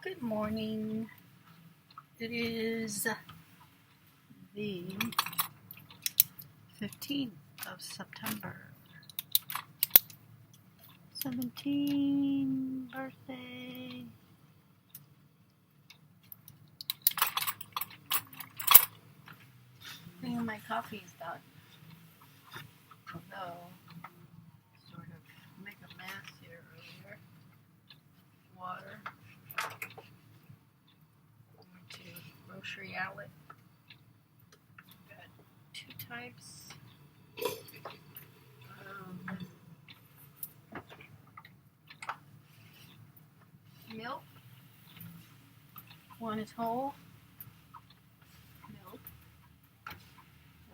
Good morning. It is the 15th of September. 17 birthday. I think my coffee's done. Although, sort of make a mess here earlier. Water. Going to grocery outlet. Got two types. Milk. One is whole milk.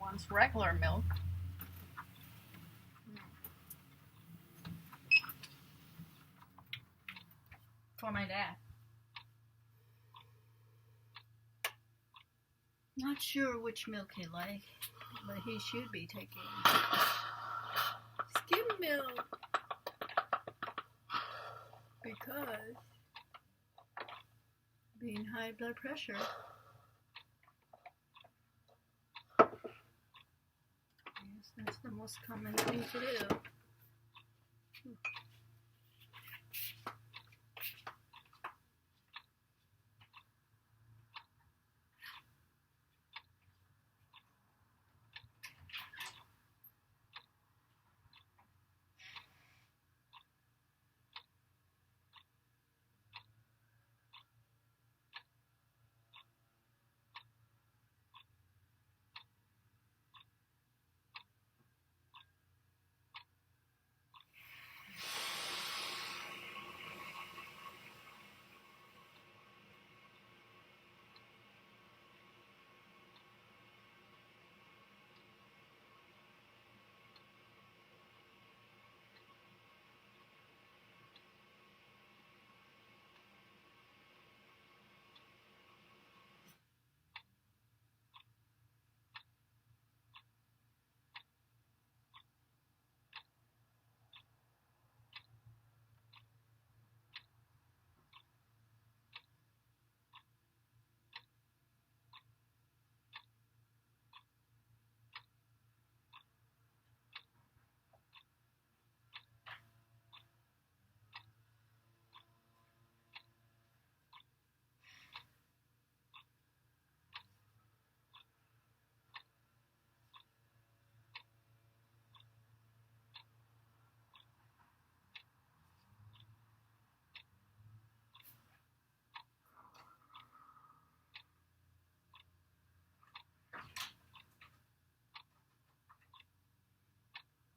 One's regular milk. For my dad. Not sure which milk he likes, but he should be taking skim milk because being high blood pressure, yes, that's the most common thing to do.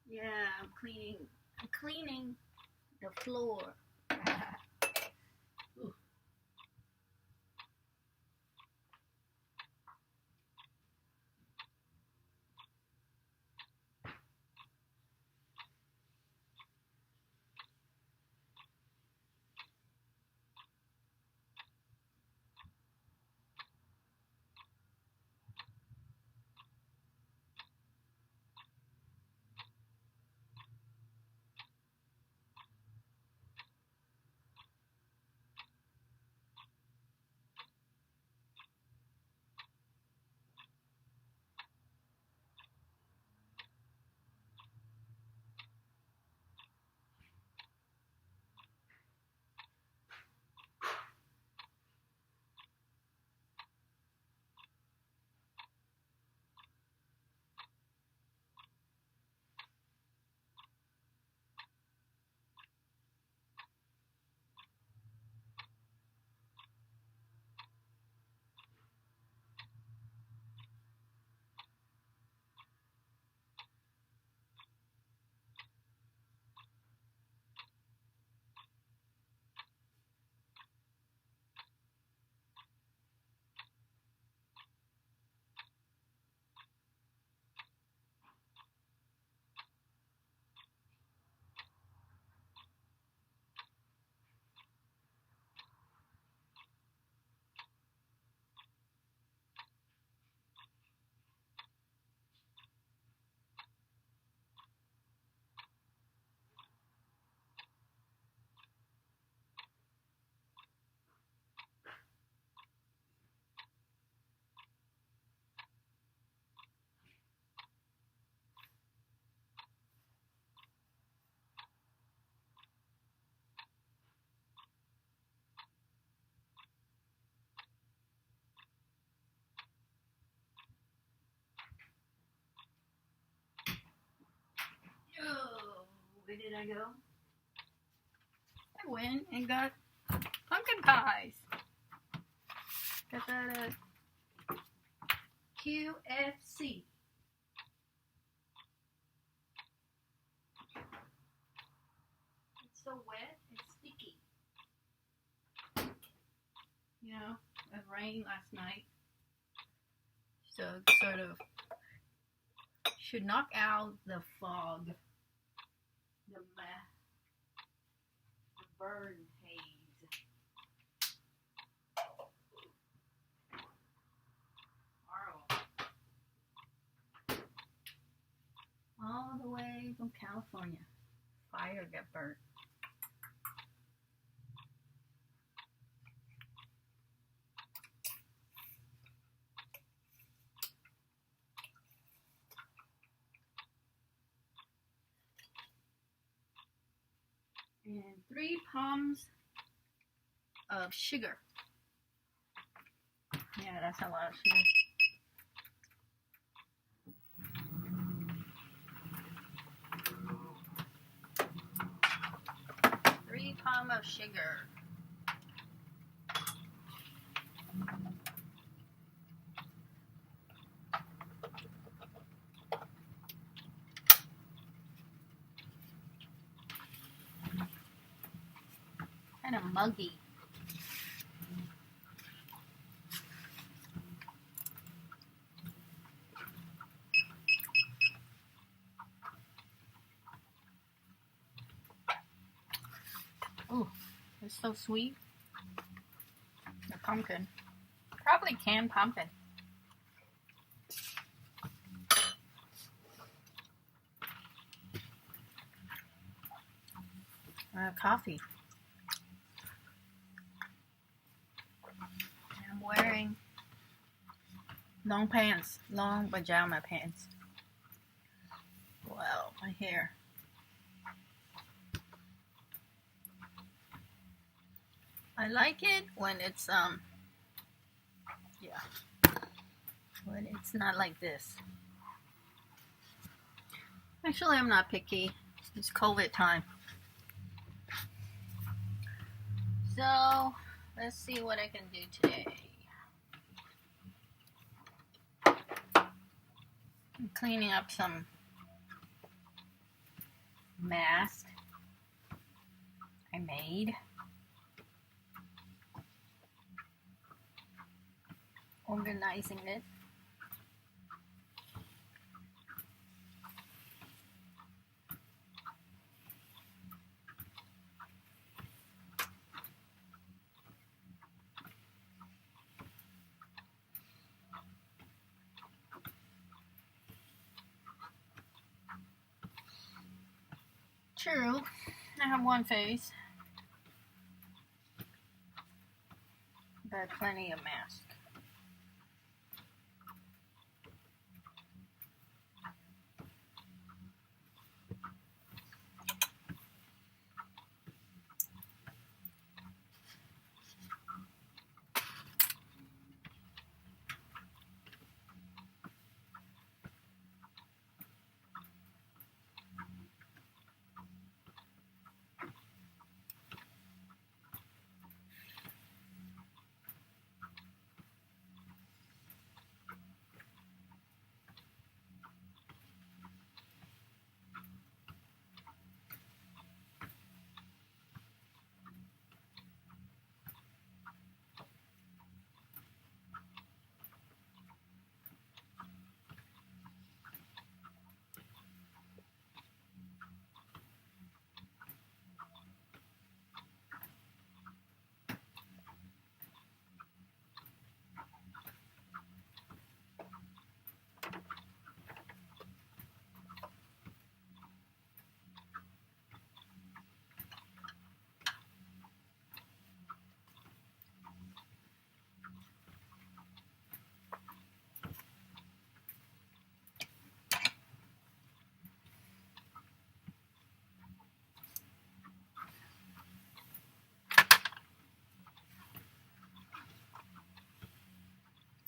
Yeah, I'm cleaning the floor. did I go? I went and got pumpkin pies. Got that at QFC. It's so wet, it's sticky. You know, it rained last night. So it sort of should knock out the fog, the burn haze. All the way from California. Fire got burnt. And 3 palms of sugar. Yeah, that's a lot of sugar. Palm of sugar. Kind of muggy. Ooh, it's so sweet. The pumpkin. Probably canned pumpkin. Coffee. I'm wearing long pants, long pajama pants. Well, my hair. I like it when it's when it's not like this. Actually, I'm not picky. It's COVID time. So, let's see what I can do today. I'm cleaning up some mask I made. Organizing it. True, I have one face, but plenty of masks.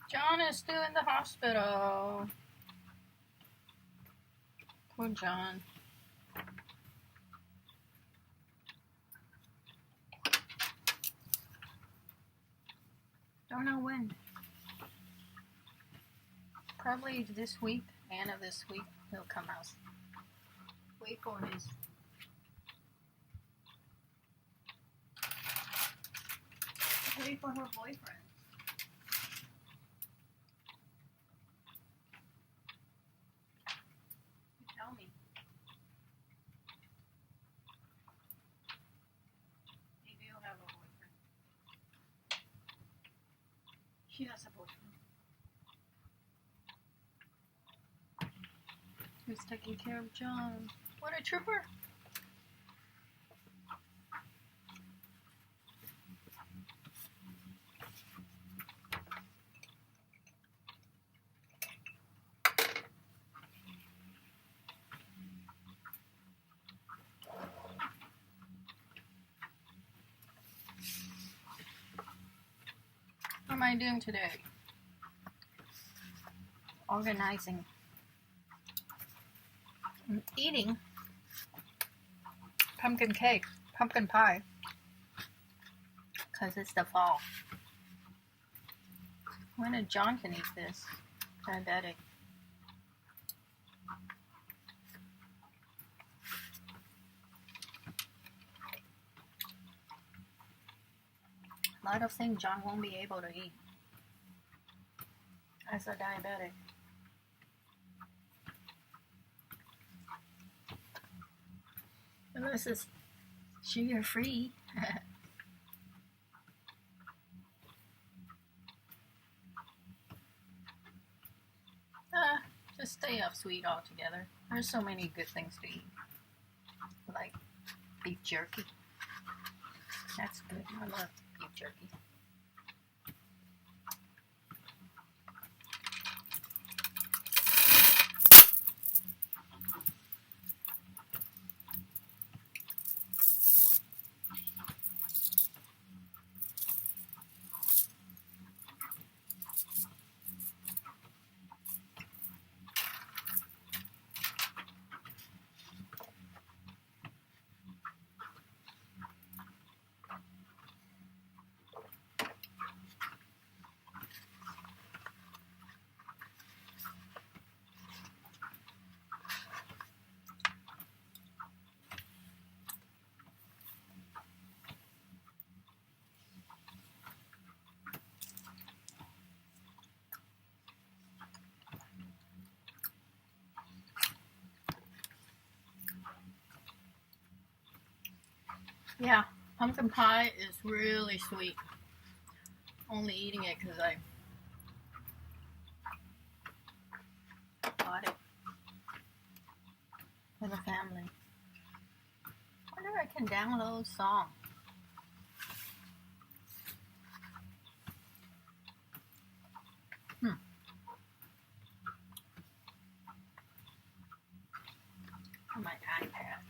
John is still in the hospital. Poor John. Don't know when. Probably this week, end of this week, he'll come out. Wait for his. Wait for her boyfriend. You tell me. Maybe you'll have a boyfriend. She has a boyfriend. Who's taking care of John? What a trooper! What am I doing today? Organizing. I'm eating pumpkin cake, pumpkin pie, because it's the fall. When did John can eat this? Diabetic. A lot of things John won't be able to eat as a diabetic. Unless it's sugar free. Just stay off sweet altogether. There's so many good things to eat. Like beef jerky. That's good. I love beef jerky. Yeah, pumpkin pie is really sweet. Only eating it because I bought it for the family. I wonder if I can download song. On my iPad.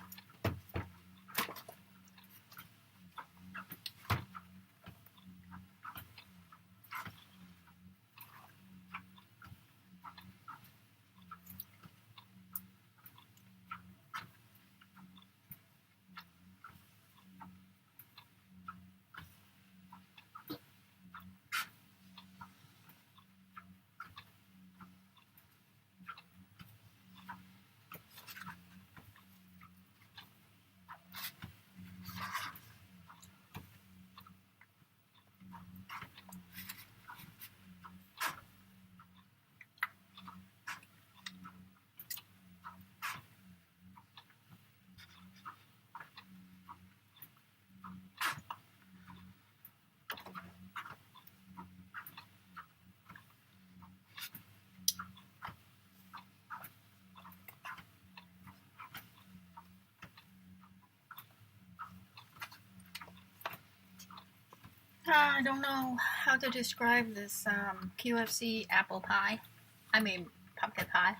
I don't know how to describe this QFC apple pie. I mean pumpkin pie.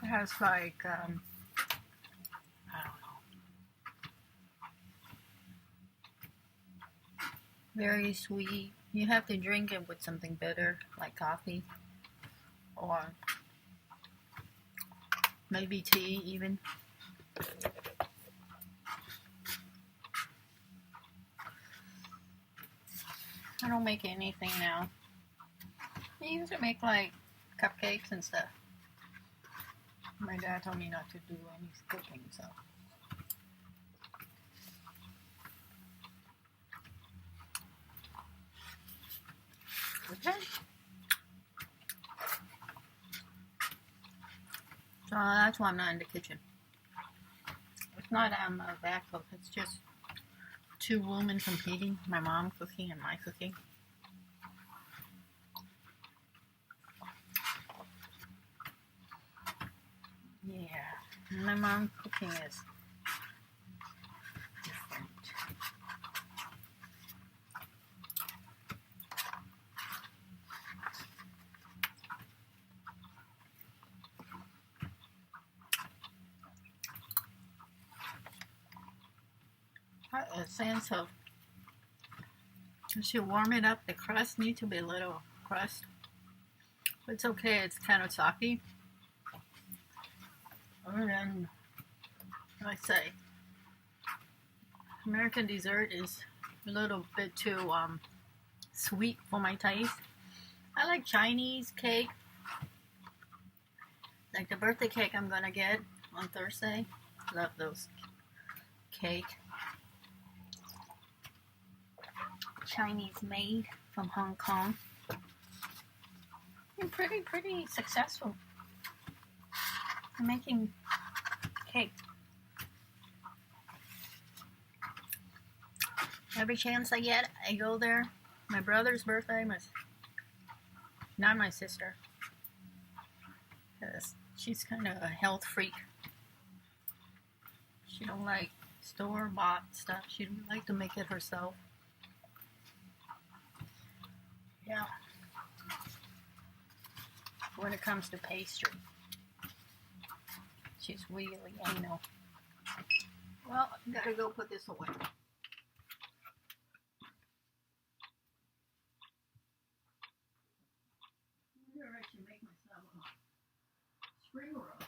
It has like I don't know, very sweet. You have to drink it with something bitter like coffee or maybe tea even. I don't make anything now. I used to make like cupcakes and stuff. My dad told me not to do any cooking, so. Okay. So that's why I'm not in the kitchen. It's not a bad cook. It's just two women competing. My mom cooking and my cooking. Yeah, my mom cooking is different. A sense of, once you warm it up, the crust needs to be a little crust. It's okay, it's kind of soggy. And then, like I say, American dessert is a little bit too sweet for my taste. I like Chinese cake, like the birthday cake I'm gonna get on Thursday. Love those cake. Chinese made from Hong Kong. And pretty successful in making cake. Every chance I get, I go there. My brother's birthday, not my sister, because she's kind of a health freak. She don't like store-bought stuff. She don't like to make it herself. Yeah. When it comes to pastry, she's really anal. Well, I gotta go put this away. I should make myself a spring roll.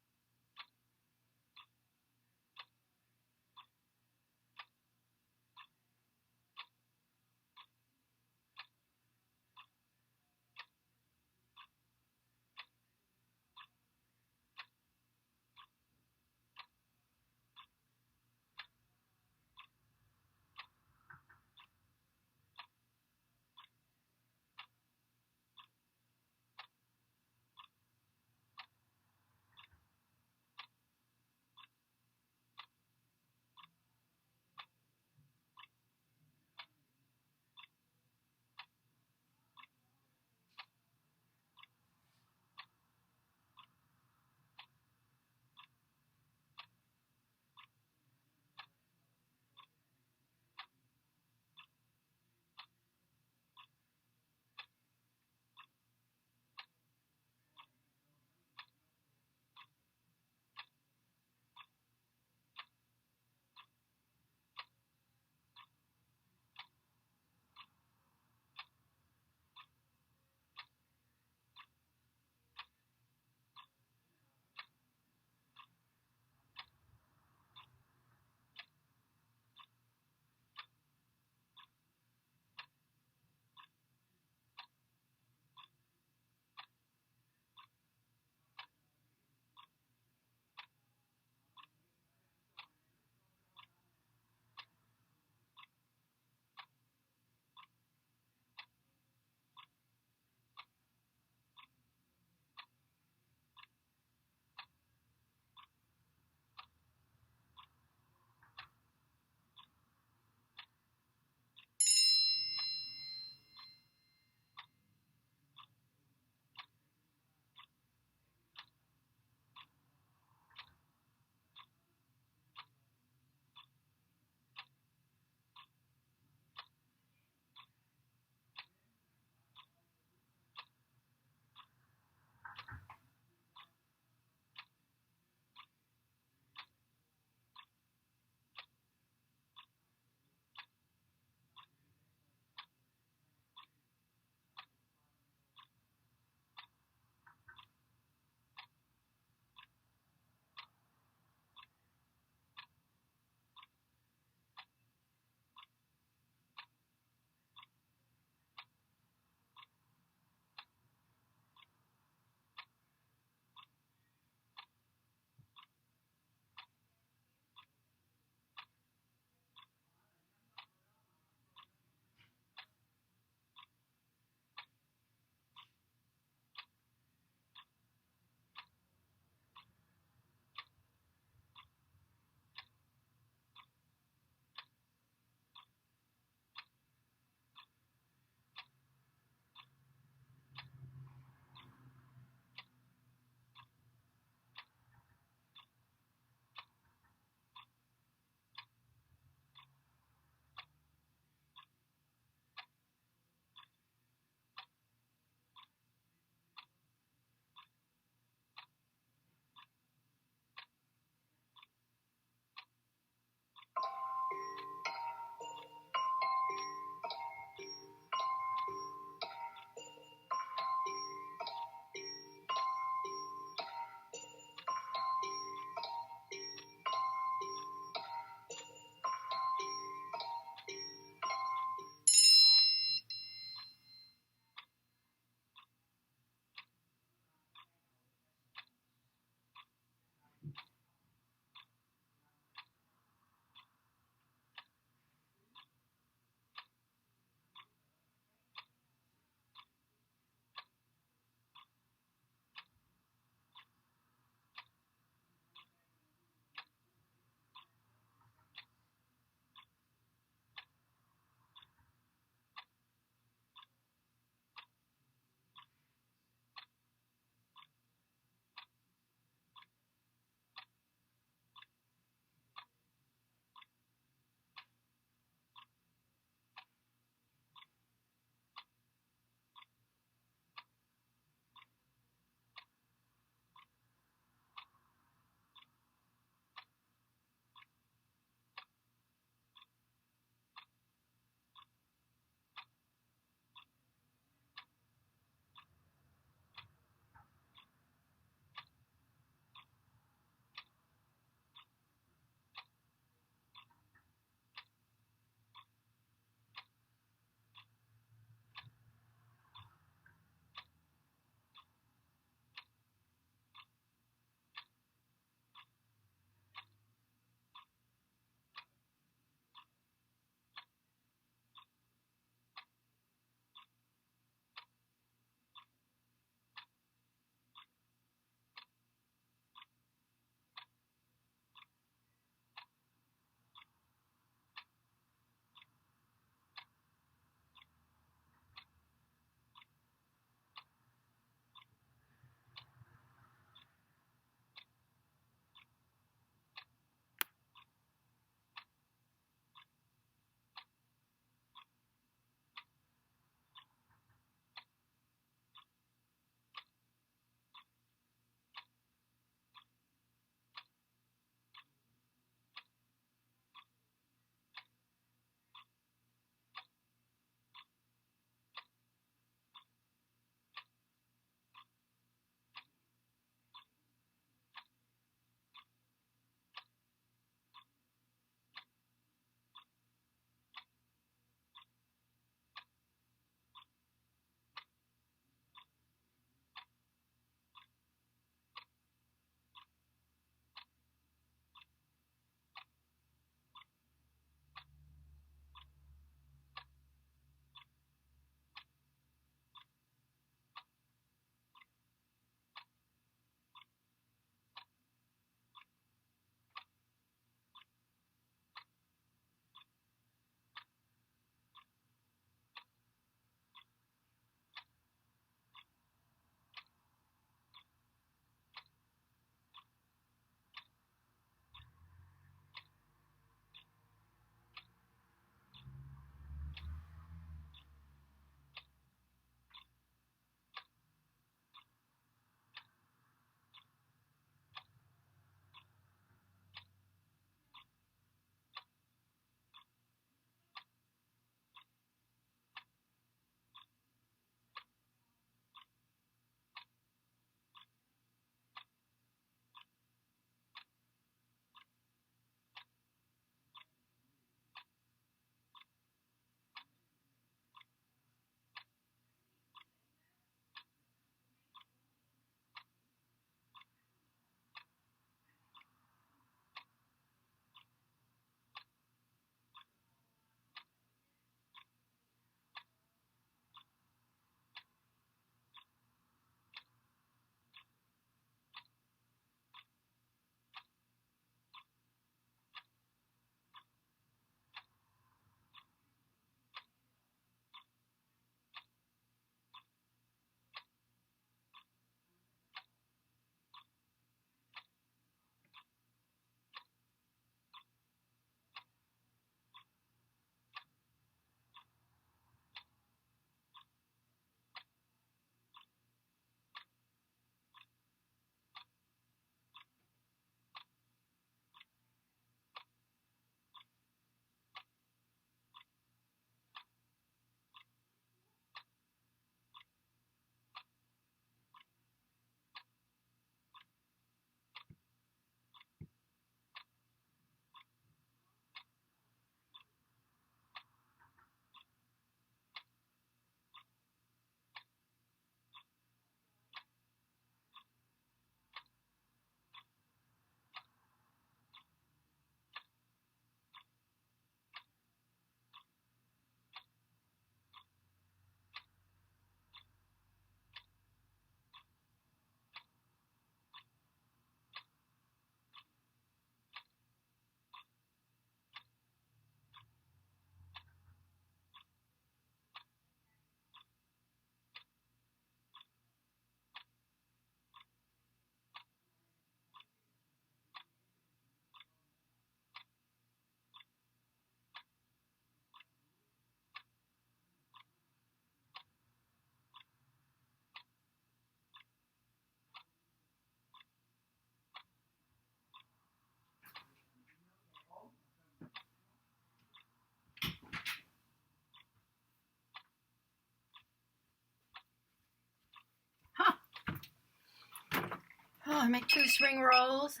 I make 2 spring rolls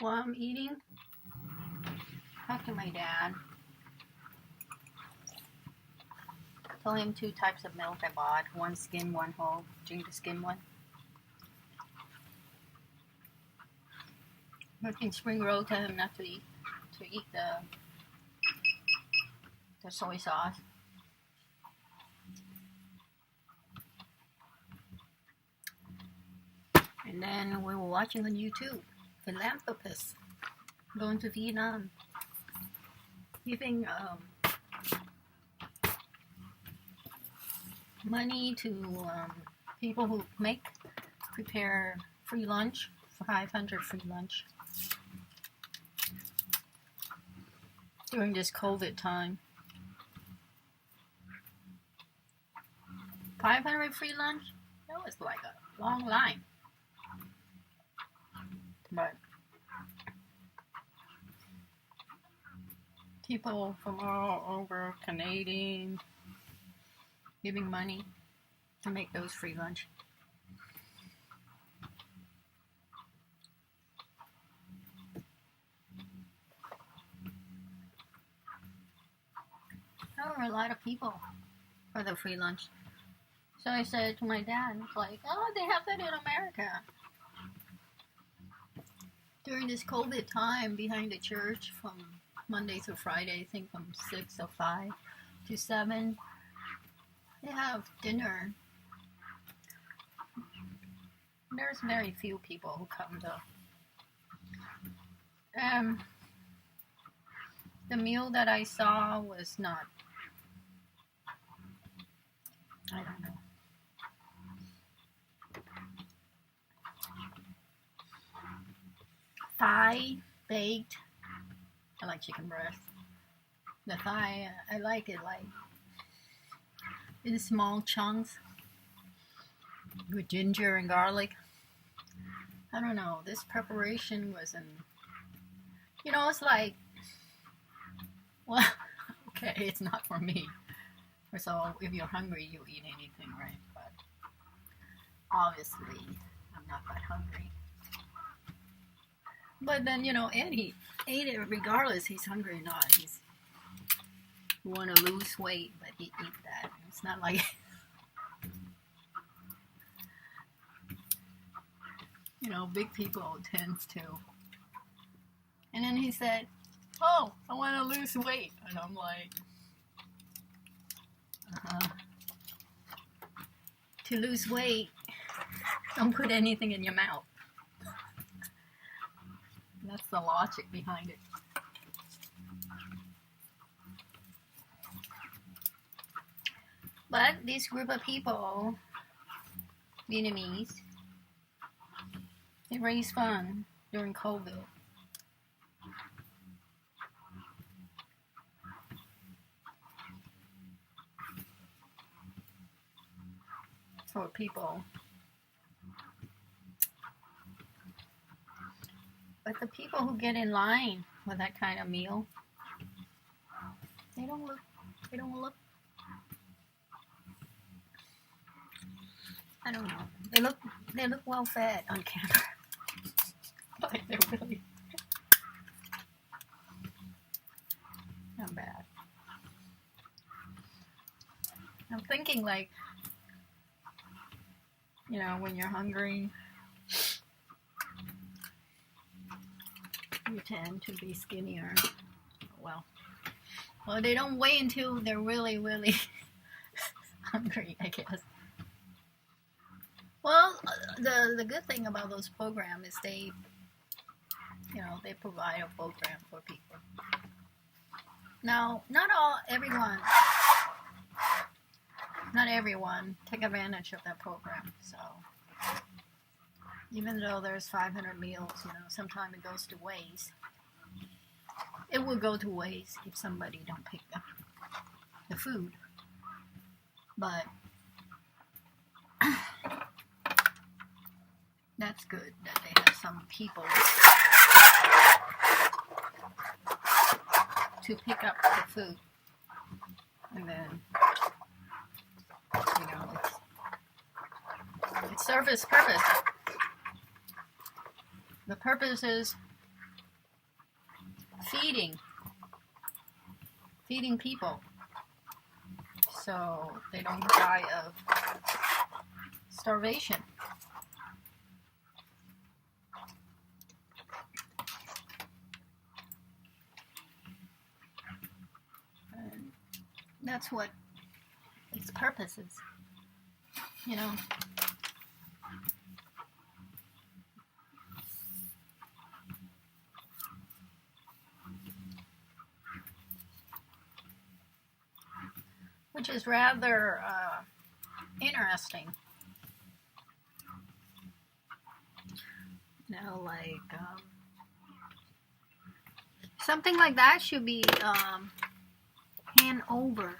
while I'm eating. Talk to my dad. Tell him 2 types of milk I bought. 1 skim, 1 whole. Drink the skim one. Making spring roll. Tell him not to eat the soy sauce. And then we were watching on YouTube philanthropists going to Vietnam, giving money to people who prepare free lunch, 500 free lunch during this COVID time. 500 free lunch? That was like a long line. But people from all over, Canadian, giving money to make those free lunch. There were a lot of people for the free lunch. So I said to my dad, it's like, oh, they have that in America. During this COVID time behind the church from Monday to Friday, I think from 6 or 5 to 7, they have dinner. There's very few people who come though. The meal that I saw was not, I don't know. Thigh baked. I like chicken breast. The thigh, I like it like in small chunks with ginger and garlic. I don't know. This preparation wasn't, it's like, well, okay, it's not for me. So if you're hungry, you eat anything, right? But obviously, I'm not that hungry. But then, Eddie ate it regardless he's hungry or not. He's want to lose weight, but he eat that. It's not like, big people tends to. And then he said, oh, I want to lose weight. And I'm like, to lose weight, don't put anything in your mouth. That's the logic behind it. But this group of people, Vietnamese, they raised funds during COVID. For people. But the people who get in line for that kind of meal, they don't look, I don't know, they look well fed on camera. Like they're really not bad. I'm thinking like, when you're hungry, you tend to be skinnier. Well, they don't wait until they're really, really hungry, I guess. Well, the good thing about those programs is they provide a program for people. Now, not everyone take advantage of that program. So, even though there's 500 meals, sometimes it goes to waste. It will go to waste if somebody don't pick up the food. But that's good that they have some people to pick up the food. And then, it serves its purpose. The purpose is feeding people so they don't die of starvation. And that's what its purpose is, you know. Which is rather interesting. You know, like something like that should be hand over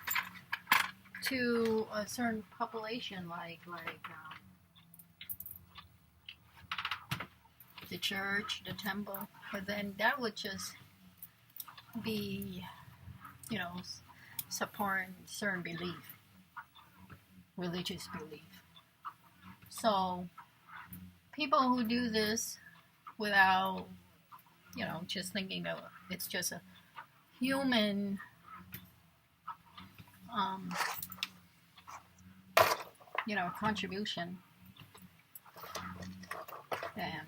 to a certain population, like the church, the temple. But then that would just be, you know, supporting certain belief, religious belief. So people who do this without, you know, just thinking of it's just a human you know, contribution, then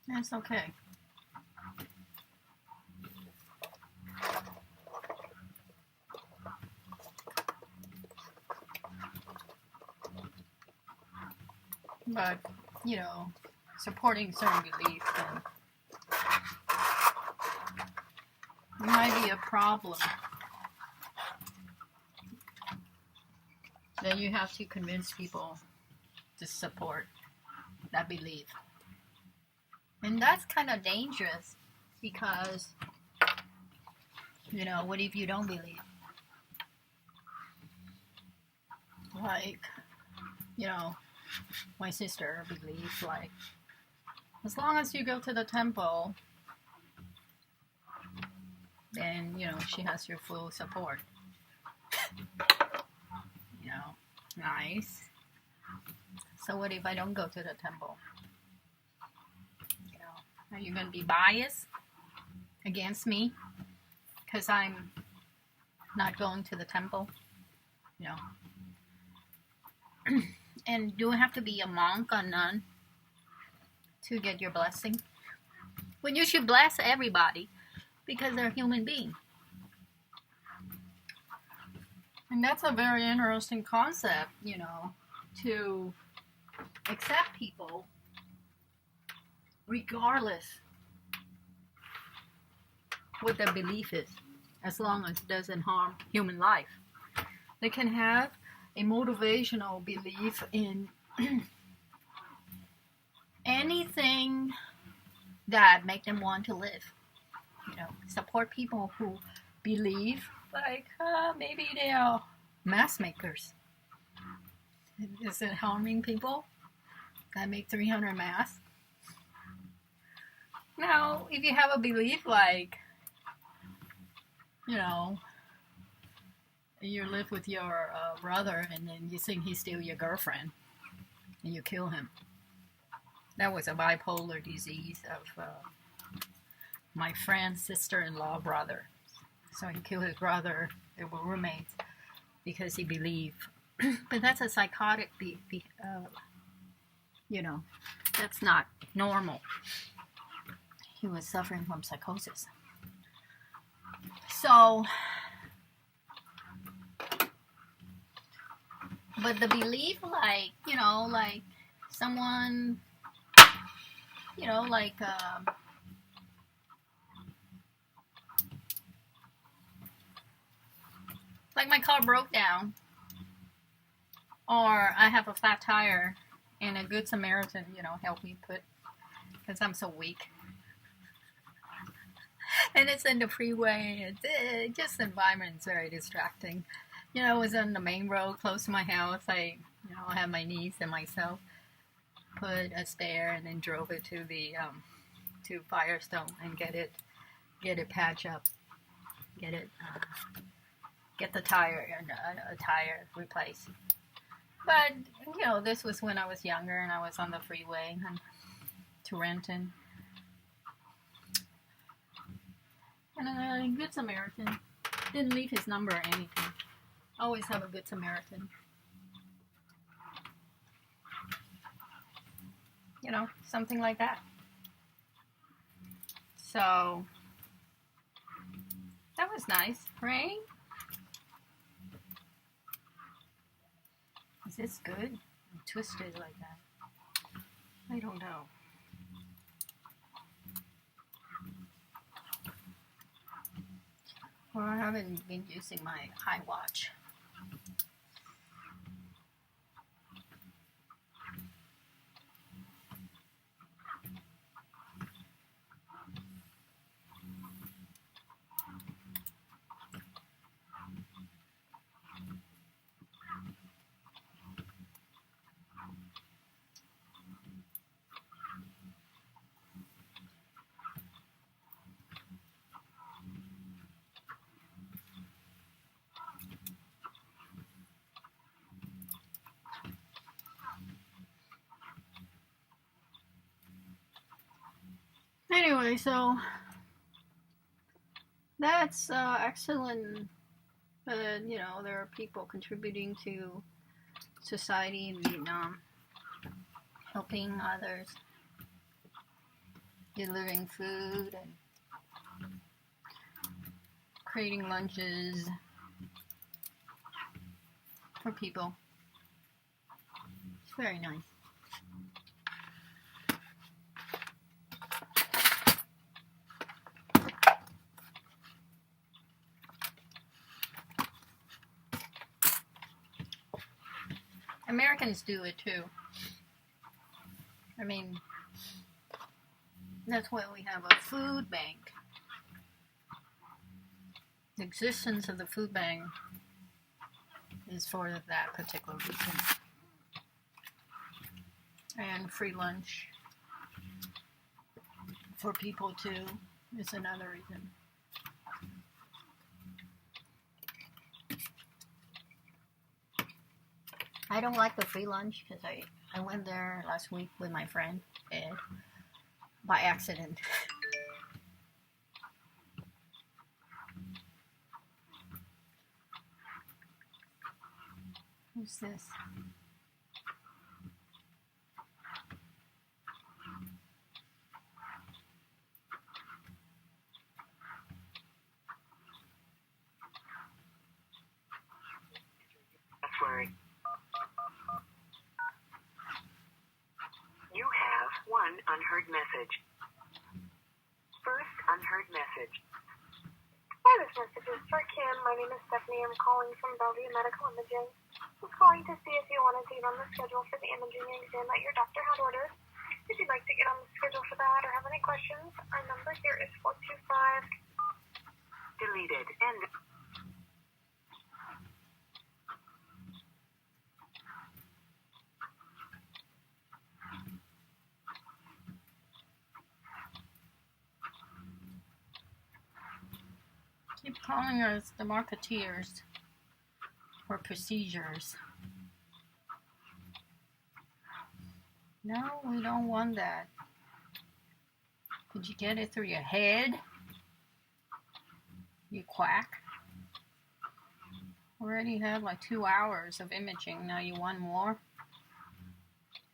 that's okay. But, you know, supporting certain belief then might be a problem. Then you have to convince people to support that belief. And that's kind of dangerous because, you know, what if you don't believe? Like, you know, my sister believes, like, as long as you go to the temple, then, you know, she has your full support. You know, nice. So what if I don't go to the temple? You know, are you going to be biased against me because I'm not going to the temple? You know. And do I have to be a monk or nun to get your blessing? When you should bless everybody because they're human beings. And that's a very interesting concept, you know, to accept people regardless what their belief is, as long as it doesn't harm human life. They can have a motivational belief in anything that make them want to live. You know, support people who believe like maybe they are mask makers. Is it harming people that make 300 masks? Now, if you have a belief like, you know, you live with your brother and then you think he's still your girlfriend and you kill him. That was a bipolar disease of my friend's sister-in-law brother. So he killed his brother. They were roommates because he believed. But that's a psychotic, you know, that's not normal. He was suffering from psychosis. So, but the belief, like, you know, like someone, you know, like my car broke down, or I have a flat tire, and a good Samaritan, you know, helped me put, because I'm so weak. And it's in the freeway. Just the environment is very distracting. You know, I was on the main road close to my house. I had my niece and myself put a stair and then drove it to the to Firestone and get it patched up, get the tire and a tire replaced. But, you know, this was when I was younger and I was on the freeway to Renton. And a Good Samaritan. Didn't leave his number or anything. Always have a Good Samaritan. You know, something like that. So, that was nice, right? Is this good? I'm twisted like that. I don't know. Well, I haven't been using my iWatch. Anyway, so that's excellent. You know, there are people contributing to society in Vietnam, helping others, delivering food and creating lunches for people. It's very nice. Americans do it too. I mean, that's why we have a food bank. The existence of the food bank is for that particular reason. And free lunch for people too is another reason. I don't like the free lunch because I went there last week with my friend Ed by accident. Who's this? Password. You have one unheard message. First unheard message. Hi, this message is for Kim. My name is Stephanie. I'm calling from Bellevue Medical Imaging. I'm calling to see if you wanted to get on the schedule for the imaging exam that your doctor had ordered. If you'd like to get on the schedule for that or have any questions, our number here is 425. Deleted. End. Keep calling us the marketeers for procedures. No, we don't want that. Could you get it through your head? You quack. Already have like 2 hours of imaging. Now you want more?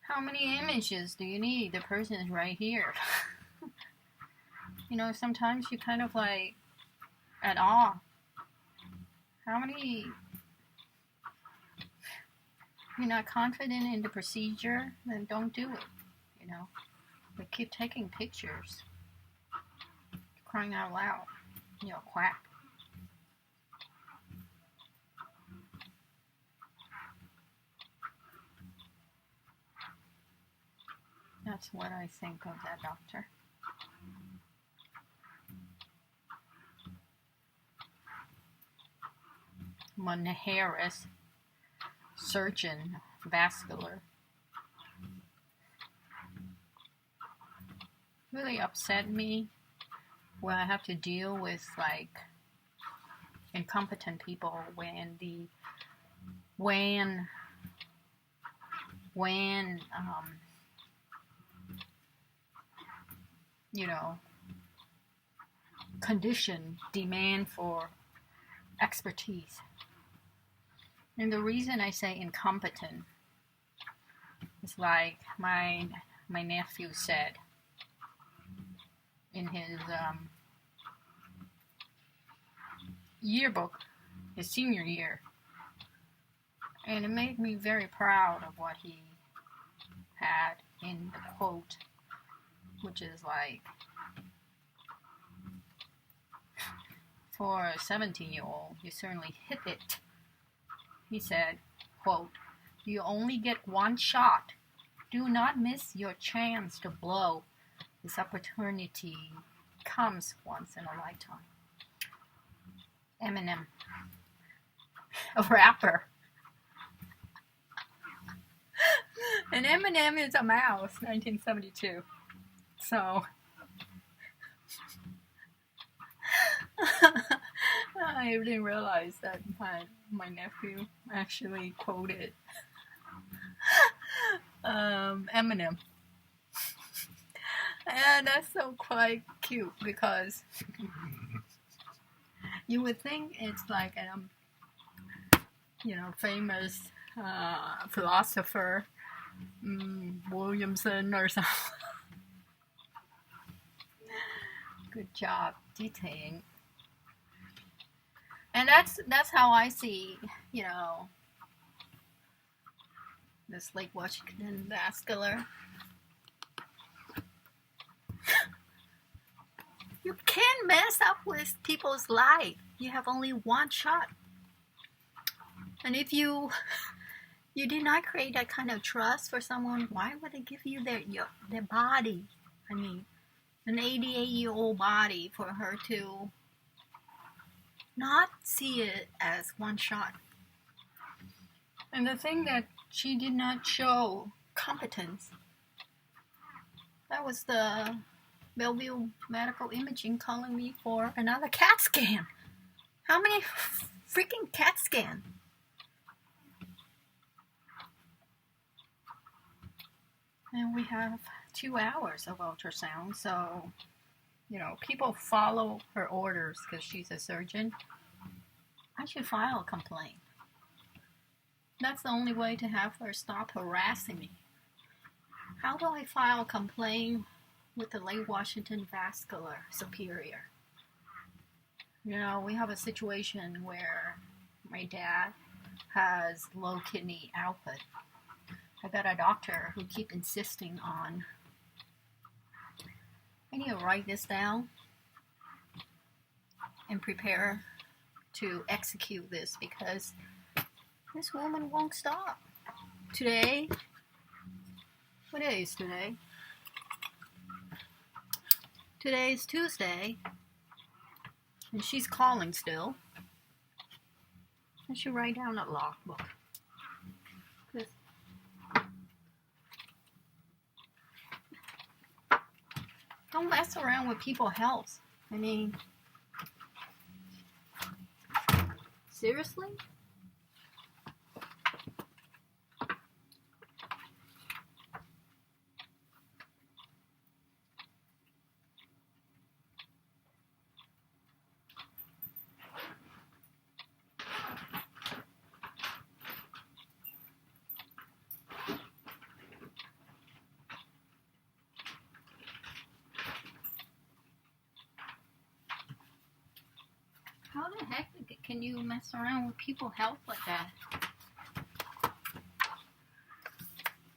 How many images do you need? The person is right here. You know, sometimes you kind of like at awe. How many? You're not confident in the procedure, then don't do it. You know, but keep taking pictures. Crying out loud, you know, quack. That's what I think of that doctor. Mon Harris, surgeon, vascular. Really upset me when I have to deal with like incompetent people when when, you know, condition demand for expertise. And the reason I say incompetent is like my nephew said in his yearbook, his senior year. And it made me very proud of what he had in the quote, which is like, for a 17-year-old, you certainly hit it. He said, quote, "You only get one shot. Do not miss your chance to blow. This opportunity comes once in a lifetime." Eminem, a rapper. And Eminem is a mouse, 1972. So, I didn't realize that my nephew actually quoted Eminem. And that's so quite cute because you would think it's like famous philosopher Williamson or something. Good job detailing. And that's how I see, this Lake Washington vascular. You can't mess up with people's life. You have only one shot. And if you did not create that kind of trust for someone, why would they give you their body? I mean, an 88-year-old body for her to not see it as one shot. And the thing that she did not show competence, that was the Bellevue Medical Imaging calling me for another CAT scan. How many freaking CAT scans? And we have 2 hours of ultrasound, so, people follow her orders because she's a surgeon. I should file a complaint. That's the only way to have her stop harassing me. How do I file a complaint with the Lake Washington Vascular Superior? We have a situation where my dad has low kidney output. I got a doctor who keep insisting on, I need to write this down and prepare to execute this because this woman won't stop. Today, what day is today? Today is Tuesday, and she's calling still. I should write down a logbook. Don't mess around with people's health. I mean, seriously? How the heck can you mess around with people's health like that?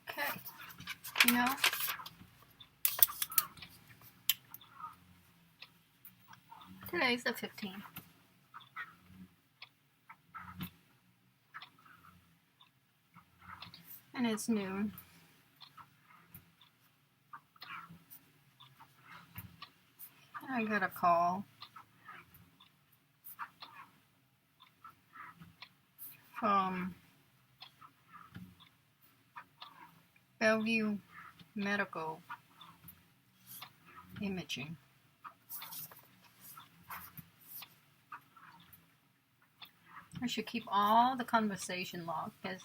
Okay, today's the 15th. And it's noon. I got a call from Bellevue Medical Imaging. I should keep all the conversation log because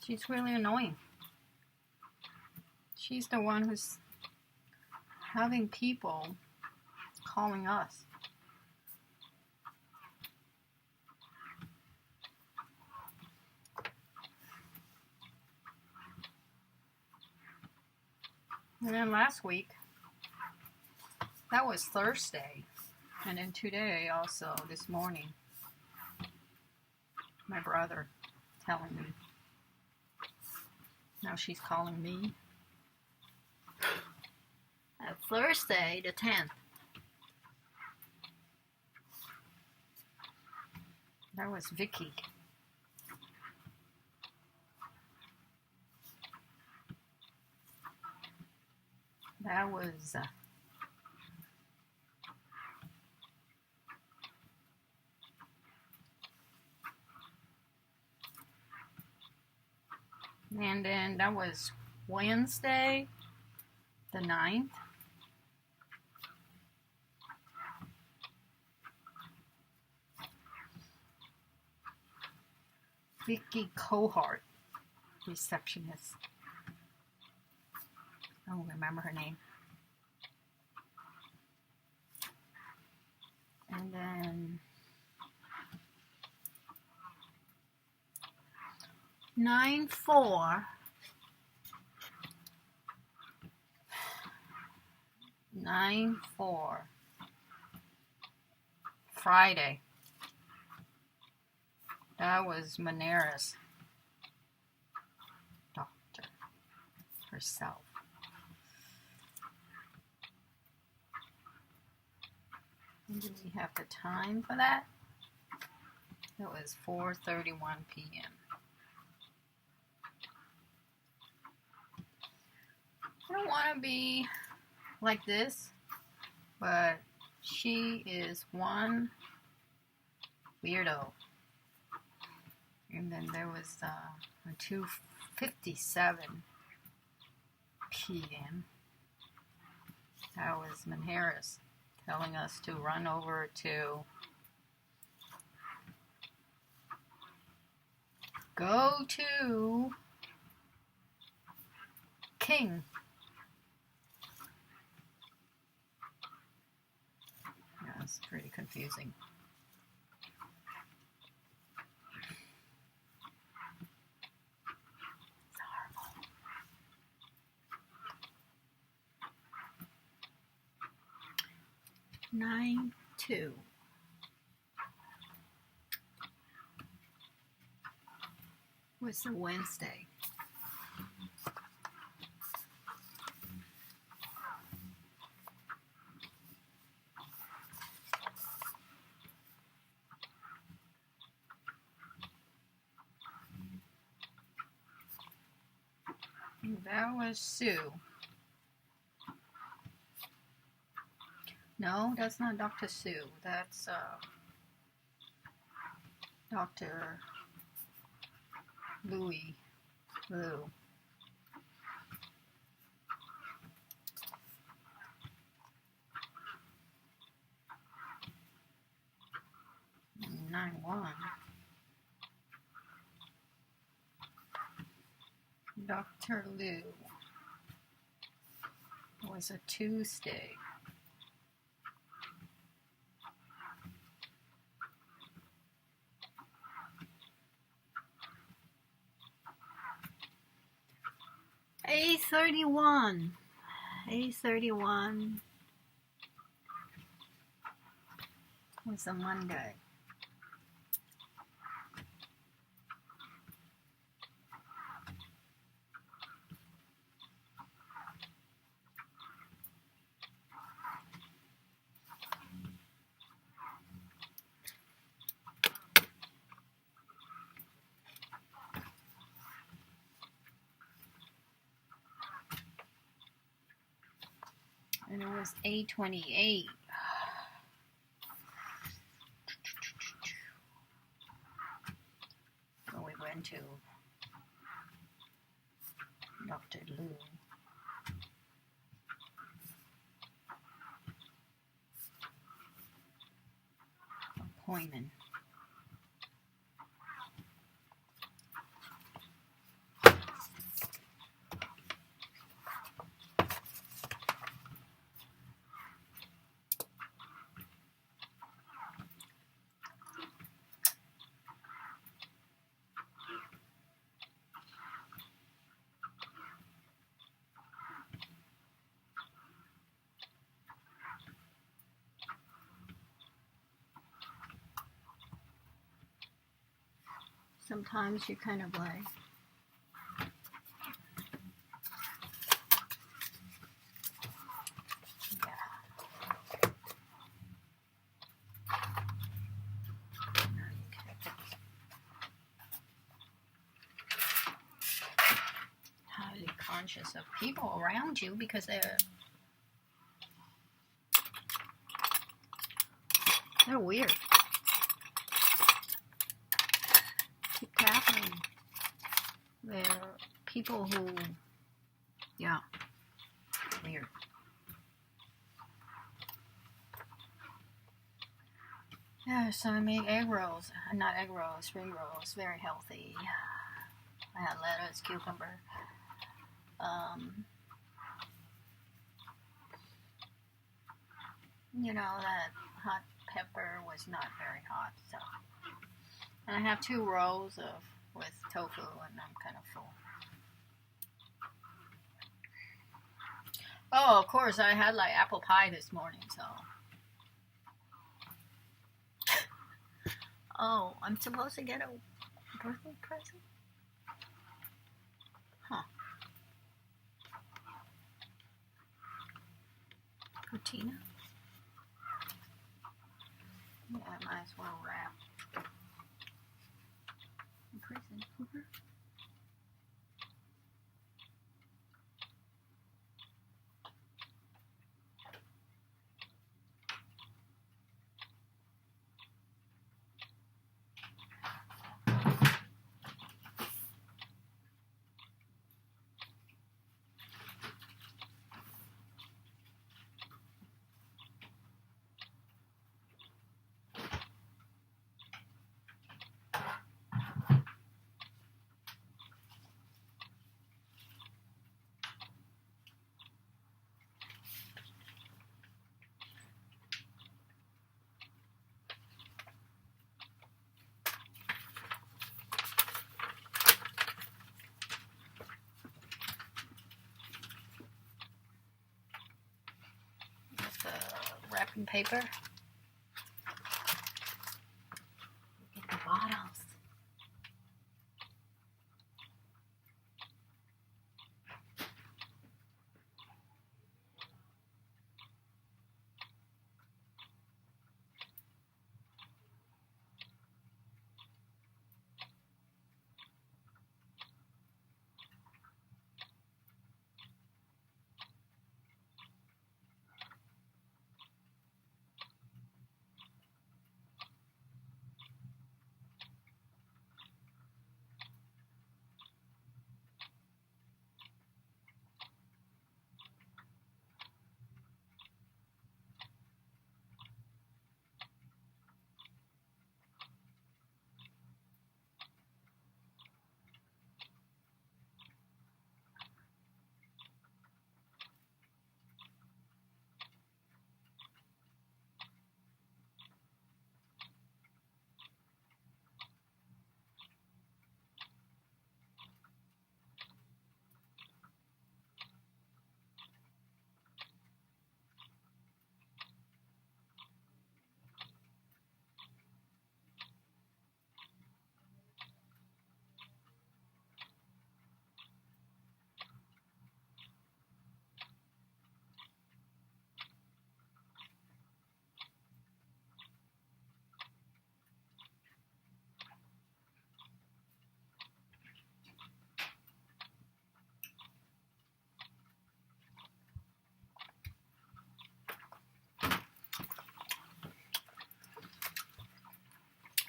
she's really annoying. She's the one who's having people calling us. And then last week, that was Thursday. And then today, also, this morning, my brother telling me. Now she's calling me. Thursday, the 10th. That was Vicky. That was and then that was Wednesday, the 9th. Vicky Cohart, receptionist. I don't remember her name. And then 9/4. 9/4. Friday. That was Manera's doctor herself. And do we have the time for that? It was 4:31 p.m. I don't want to be like this, but she is one weirdo. And then there was 2:57 p.m. That was Manera's telling us to run over to go to King. Yeah, it's pretty confusing. It's horrible. Nine two. Was a Wednesday. That was Sue. No, that's not Dr. Sue. That's Dr. Louis Lou. And 9/1. Dr. Lou. It was a Tuesday. A31 was a Monday. And it was A28. So we went to Dr. Lou. Appointment. Sometimes you kind of like highly conscious of people around you because they're weird. Keep happening. They're people who, yeah, weird. Yeah, so I made egg rolls. Not egg rolls, spring rolls. Very healthy. I had lettuce, cucumber. You know, that hot pepper was not very hot, so. And I have 2 rolls with tofu, and I'm kind of full. Oh, of course, I had like apple pie this morning, so. Oh, I'm supposed to get a birthday present? Huh. Poutine? Yeah, I might as well wrap. Present. Wrapping paper. Get the bottles.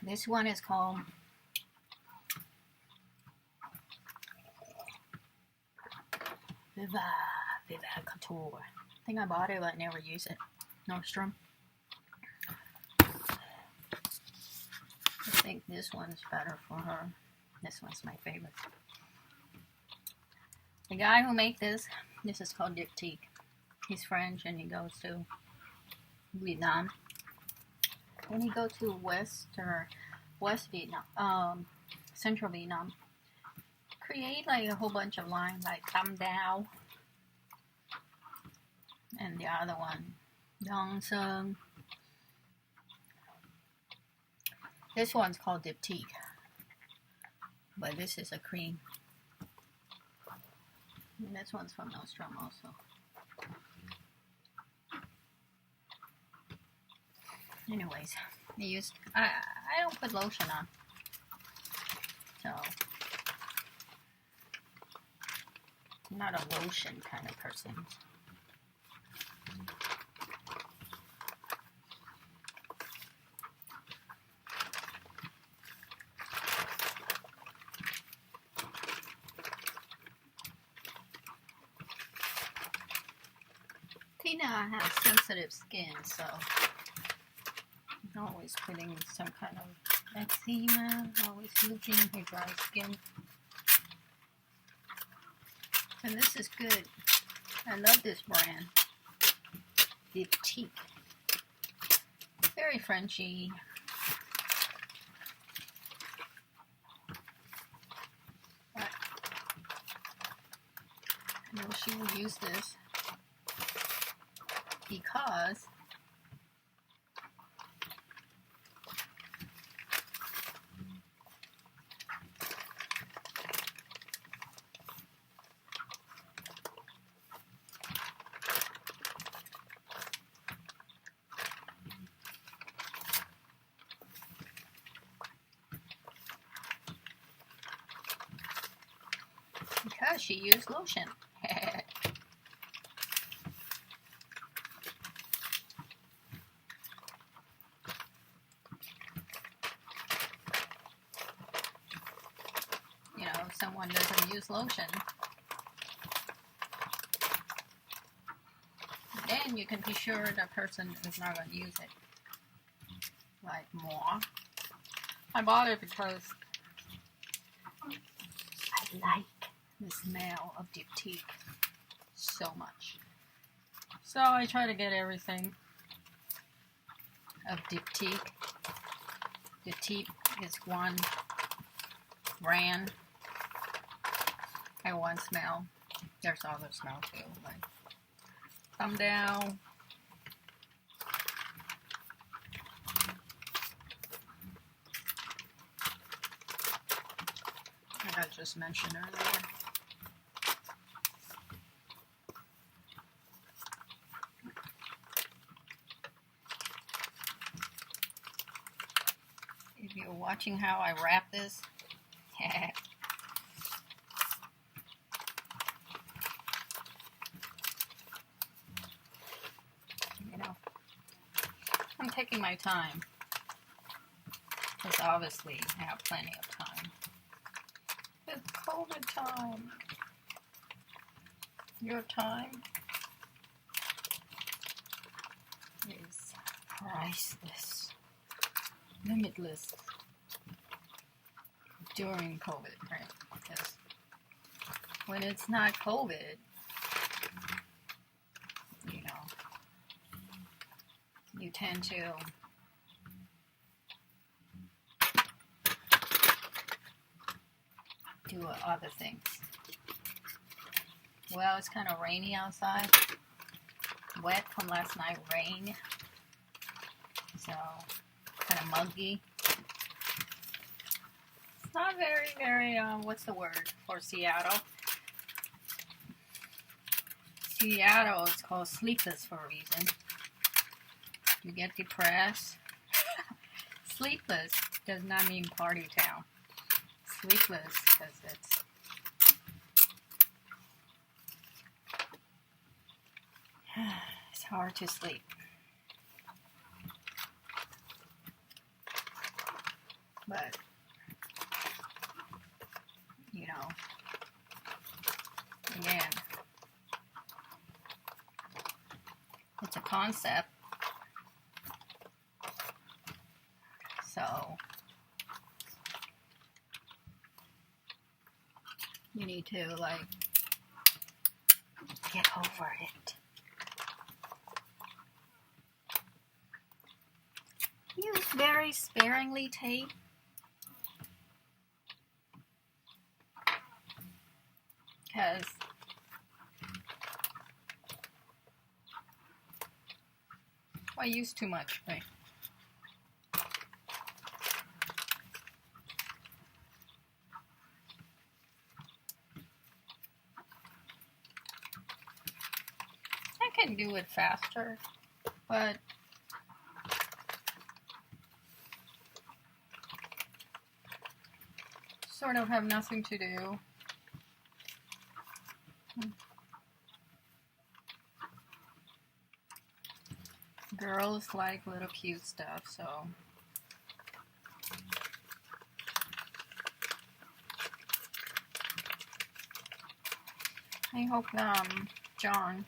This one is called Viva Couture. I think I bought it, but I never use it. Nordstrom. I think this one's better for her. This one's my favorite. The guy who made this is called Diptyque. He's French and he goes to Vietnam. When he goes to West Vietnam, Central Vietnam, create like a whole bunch of lines like Tam Dao, and the other one, Dong Sung. This one's called Diptyque. But this is a cream. And this one's from Nordstrom also. Anyways, I don't put lotion on. So I'm not a lotion kind of person. Tina has sensitive skin, so I'm always putting some kind of eczema, always looking her dry skin. And this is good. I love this brand. Diptyque. Very Frenchy. But I know she will use this because she used lotion. You know, if someone doesn't use lotion, then you can be sure that person is not going to use it. Like moi. I bought it because I like the smell of Diptyque so much. So I try to get everything of Diptyque. Diptyque is one brand and one smell. There's other smell too, like Thumb Down. Like I just mentioned earlier. If you're watching how I wrap this, you know, I'm taking my time because obviously I have plenty of time. It's COVID time. Your time is priceless, limitless during COVID, right? Because when it's not COVID, you know, you tend to do other things. Well, it's kind of rainy outside. Wet from last night rain. So, kind of muggy. It's not very, what's the word for Seattle? Seattle is called sleepless for a reason. You get depressed. Sleepless does not mean party town. Sleepless because it's hard to sleep. But, you know, again, it's a concept. So, you need to, like, get over it. Use very sparingly tape. Because I use too much, right? can do it faster, but sort of have nothing to do. Girls like little cute stuff, so I hope John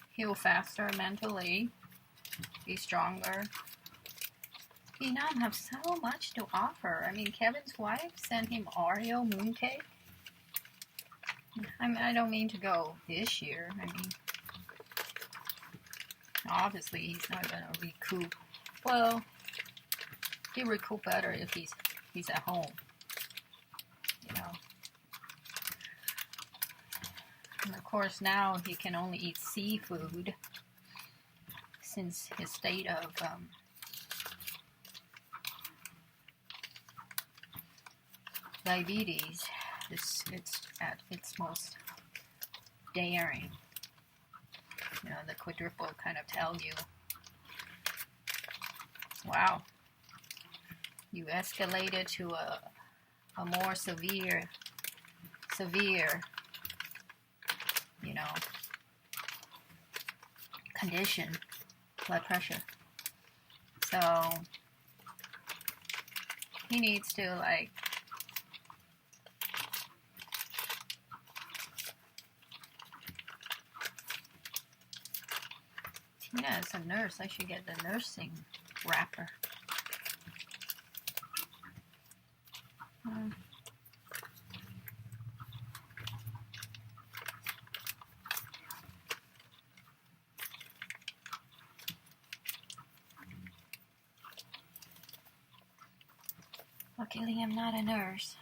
heal faster mentally, be stronger. Vietnam have so much to offer. I mean, Kevin's wife sent him Oreo mooncake. I don't mean to go this year. I mean, obvioushe's not gonna recoup. Well, he'll recoup better if he's at home. You know. And of course now he can only eat seafood since his state of diabetes it's at its most daring. You know, the quadruple kind of tell you, wow, you escalated to a more severe, you know, condition, blood pressure. So he needs to like Tina is a nurse. I should get the nursing wrapper. Luckily, I'm not a nurse.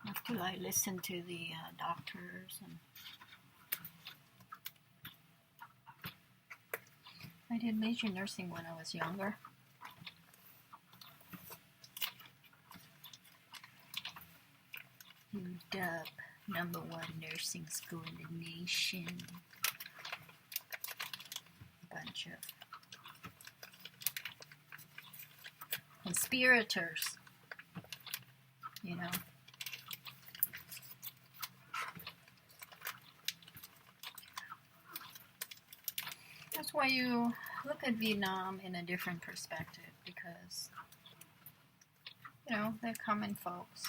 I have to like listen to the doctors and. I did major nursing when I was younger. UW, #1 nursing school in the nation. Bunch of conspirators, you know. That's why you look at Vietnam in a different perspective, because, you know, they're common folks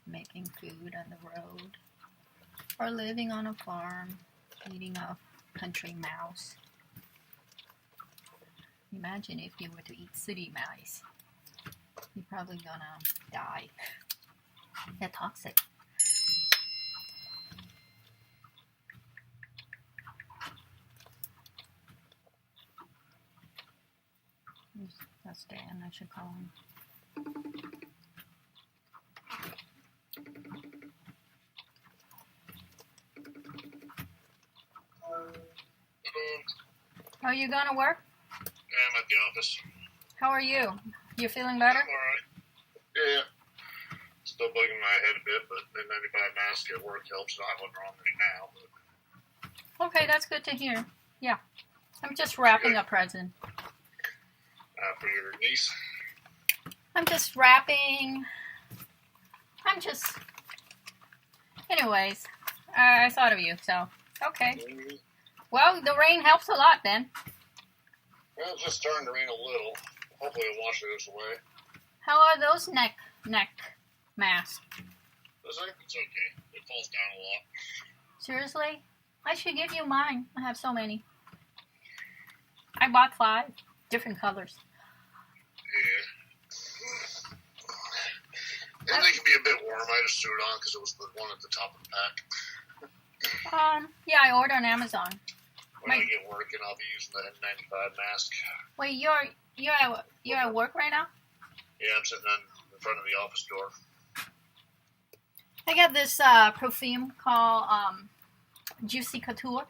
making food on the road or living on a farm, eating a country mouse. Imagine if you were to eat city mice. You're probably gonna die. They're toxic. That's Dan, I should call him. Are you gonna work? Yeah, I'm at the office. How are you? You feeling better? I'm alright. Yeah. Still bugging my head a bit, but the N95 mask at work helps. I wasn't wrong right now. But... Okay, that's good to hear. Yeah. I'm just wrapping a present. For your niece? I'm just wrapping. Anyways, I thought of you, so, okay. Mm-hmm. Well, the rain helps a lot then. Well, it's just starting to rain a little. Hopefully it'll wash this away. How are those neck masks? It's okay. It falls down a lot. Seriously? I should give you mine. I have so many. I bought 5 different colors. Yeah. And they can be a bit warm. I just threw it on because it was the one at the top of the pack. Yeah, I ordered on Amazon. When I get working, I'll be using the N95 mask. Wait, you're at work right now? Yeah, I'm sitting in front of the office door. I got this perfume called Juicy Couture.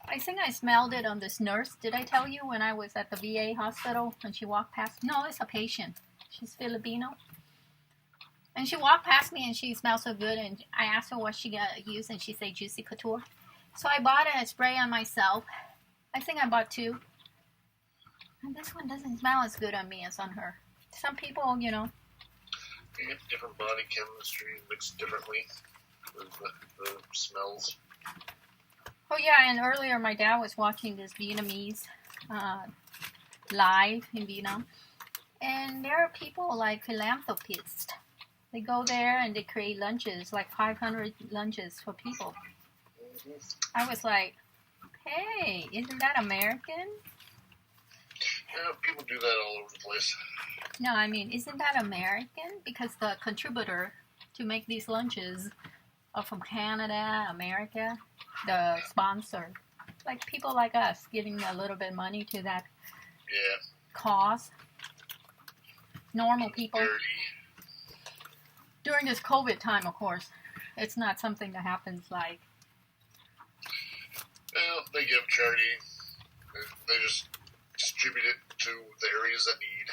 I think I smelled it on this nurse. Did I tell you when I was at the VA hospital when she walked past? No, it's a patient. She's Filipino. And she walked past me and she smelled so good. And I asked her what she got used, and she said Juicy Couture. So I bought a spray on myself. I think I bought 2. And this one doesn't smell as good on me as on her. Some people, You get different body chemistry mixed differently with the smells. Oh yeah, and earlier my dad was watching this Vietnamese live in Vietnam. And there are people like philanthropists. They go there and they create lunches, like 500 lunches for people. I was like, hey, isn't that American? Yeah, people do that all over the place. No, I mean, isn't that American? Because the contributor to make these lunches are from Canada, America, the sponsor. Like people like us giving a little bit of money to that cause. Normal people. Dirty. During this COVID time, of course, it's not something that happens like... Well, they give charity. They just distribute it to the areas that need.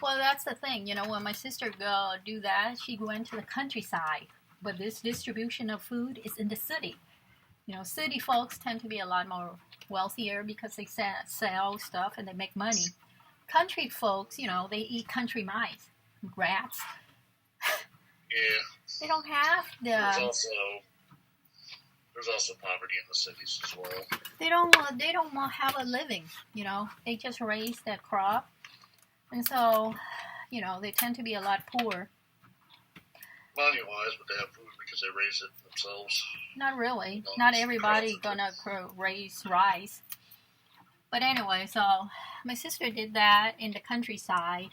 Well, that's the thing. When my sister go do that, she went to the countryside. But this distribution of food is in the city. City folks tend to be a lot more wealthier because they sell stuff and they make money. Country folks, they eat country mice, rats. Yeah. They don't have There's also poverty in the cities as well. They don't have a living. They just raise their crop, and so they tend to be a lot poorer. Money-wise, but they have food because they raise it themselves. Not really. Not everybody gonna raise rice. But anyway, so my sister did that in the countryside,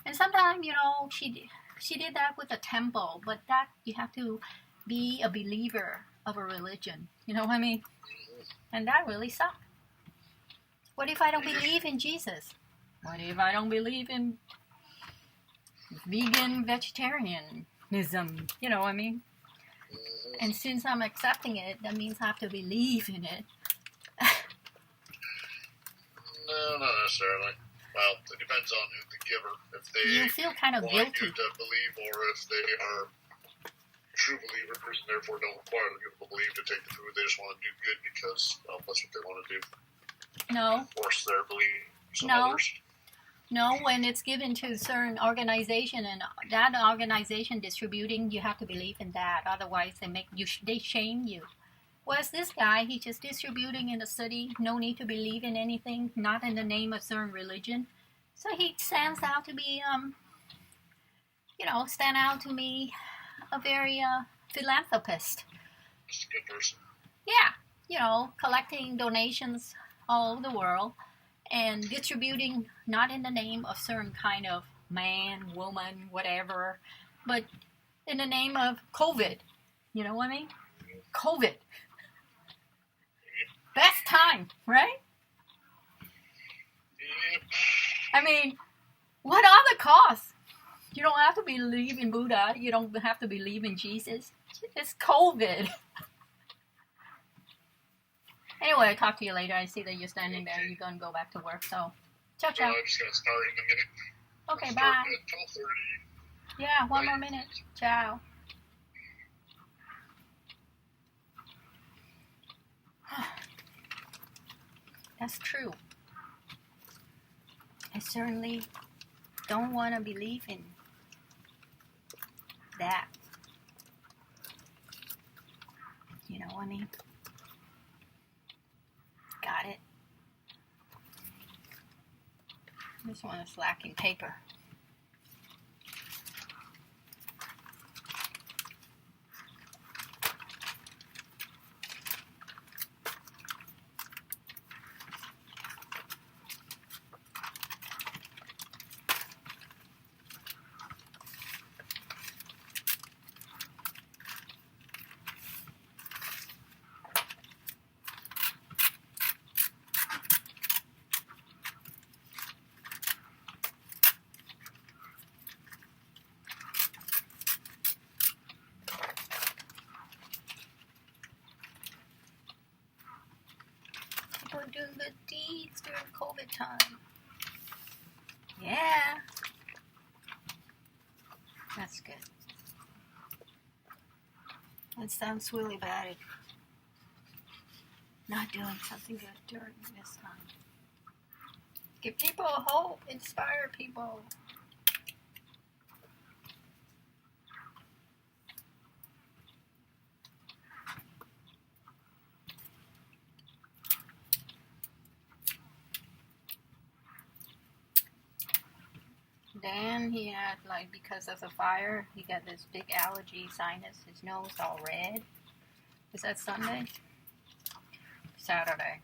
and sometimes she did that with a temple, but that you have to be a believer of a religion. You know what I mean? And that really sucked. What if I don't believe in Jesus? What if I don't believe in vegan vegetarianism? You know what I mean? And since I'm accepting it, that means I have to believe in it. No, not necessarily. Well, it depends on who the giver. If they You feel kind of want guilty. you to believe, or if they are true believers and therefore don't require you to believe to take the food. They just want to do good because that's what they want to do. No. Force their beliefs on No. others. No, when it's given to a certain organization and that organization distributing, you have to believe in that. Otherwise, they shame you. Whereas this guy, he's just distributing in the city, no need to believe in anything, not in the name of certain religion. So he stands out to be, a very philanthropist. Just a good person. Yeah, collecting donations all over the world and distributing not in the name of certain kind of man, woman, whatever, but in the name of COVID. You know what I mean? COVID. Best time, right? Yep. I mean, what are the costs? You don't have to believe in Buddha. You don't have to believe in Jesus. It's COVID. Anyway, I'll talk to you later. I see that you're standing there. You're going to go back to work. So, ciao, ciao. I'm just going to start in a minute. Okay, Start bye. at 12:30. Yeah, one more minute. Ciao. That's true. I certainly don't want to believe in that. You know what I mean? Got it. This one is lacking paper. People are doing good deeds during COVID time. Yeah. That's good. It sounds really bad. Not doing something good during this time. Give people hope. Inspire people. Dan, he had, like, because of the fire, he got this big allergy sinus. His nose all red. Is that Sunday? Saturday.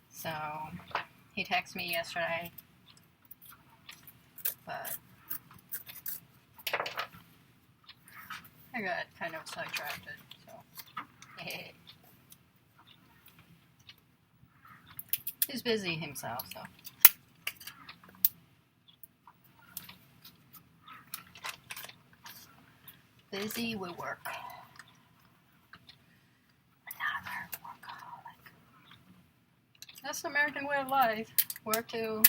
So, he texted me yesterday. But I got kind of sidetracked. So, he's busy himself, so. Busy with work. Another workaholic. That's the American way of life. Work to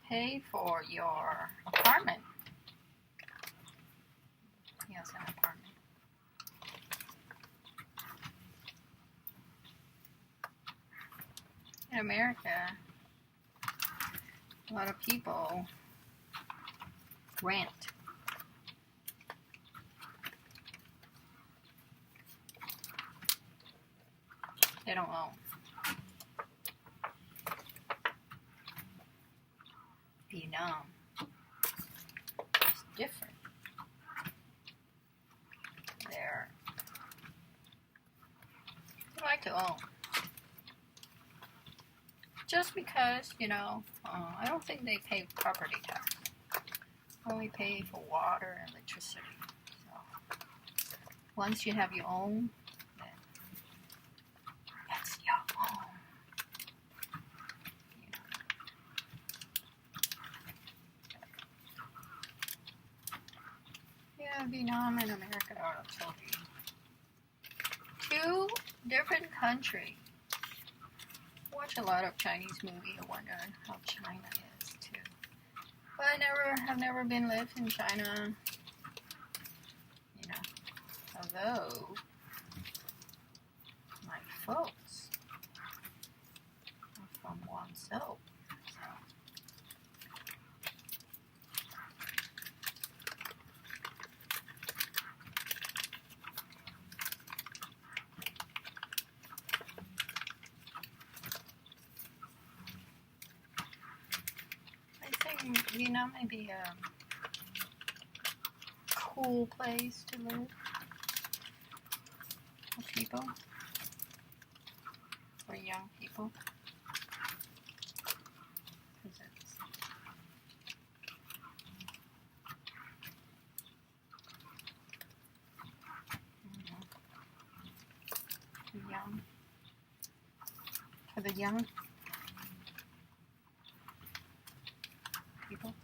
pay for your apartment. Yes, an apartment. In America, a lot of people rent. They don't own. Vietnam is different. They like to own. Just because, I don't think they pay property tax. Only pay for water and electricity. So once you have your own, then that's your own. Yeah, Vietnam and America are totally two different countries. Watch a lot of Chinese movies. I wonder how China is too. But I've never been lived in China. Although my folks are from Guangzhou. So. Vietnam may be a cool place to live for people, for young people. It's too young. For the young people.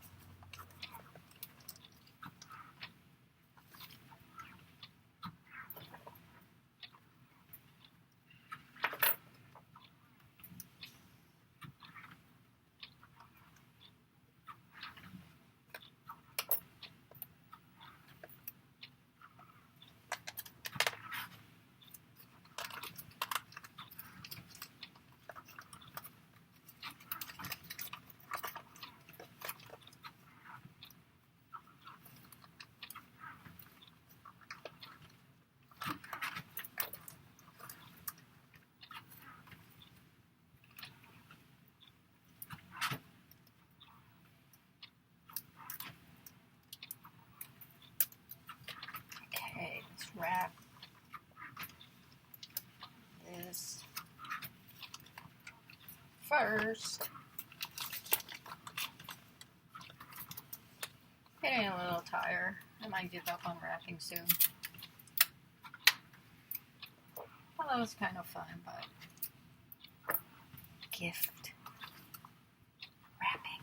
Wrap this first. Getting a little tired. I might give up on wrapping soon. Well, that was kind of fun, but gift wrapping.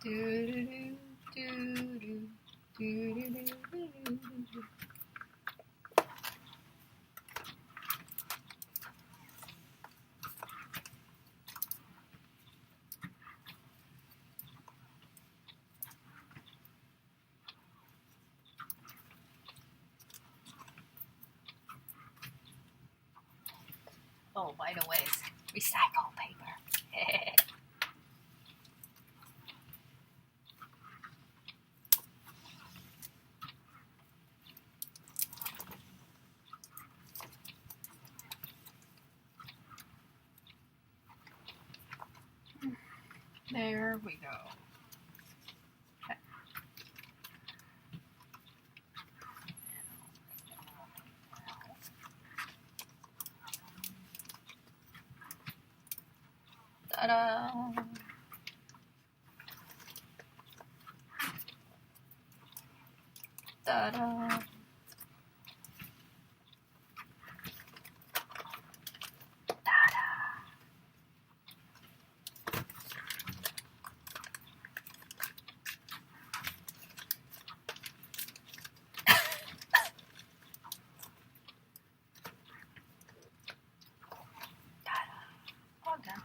Do do do do do do do do. Oh, by the way, recycle paper. There we go. Okay. Ta-da! Ta-da! All done.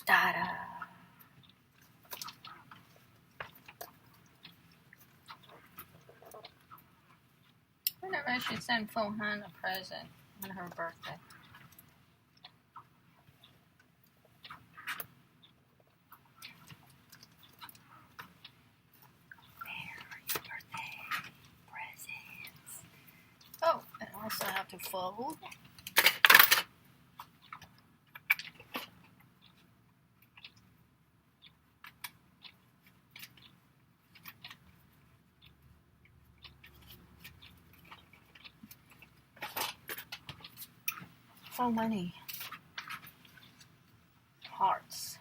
Ta-da! Whenever I should send Fohan a present on her birthday. Where are your birthday presents? Oh, and also have to fold. So many hearts.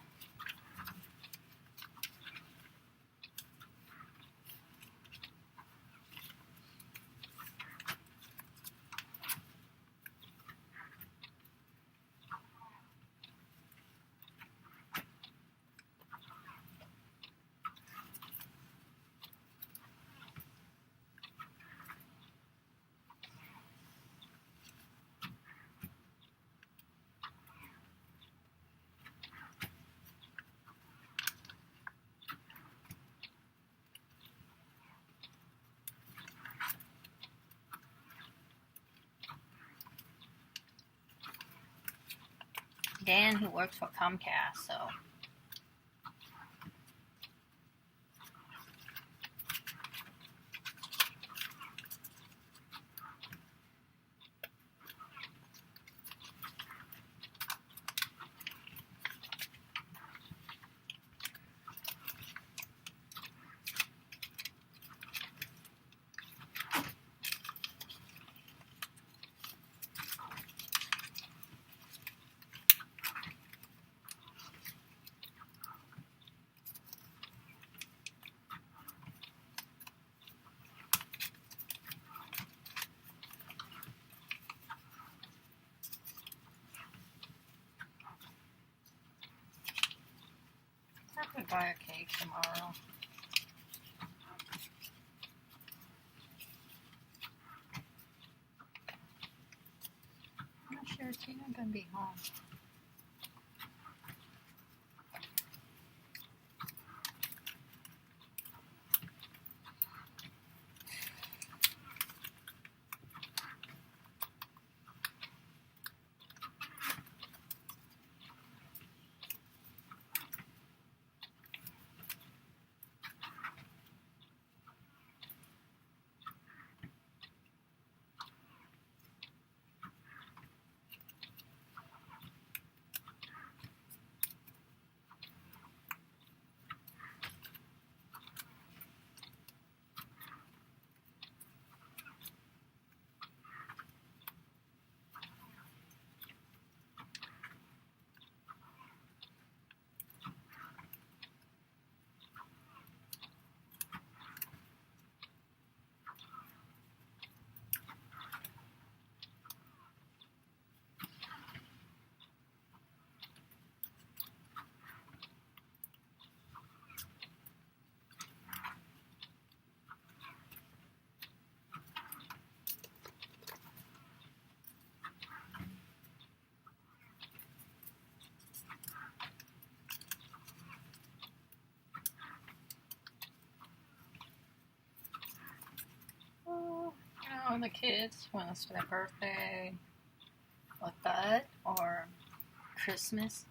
Dan, who works for Comcast, so. I could buy a cake tomorrow. I'm not sure Tina gonna be home. kids when it's their birthday, or that, or Christmas.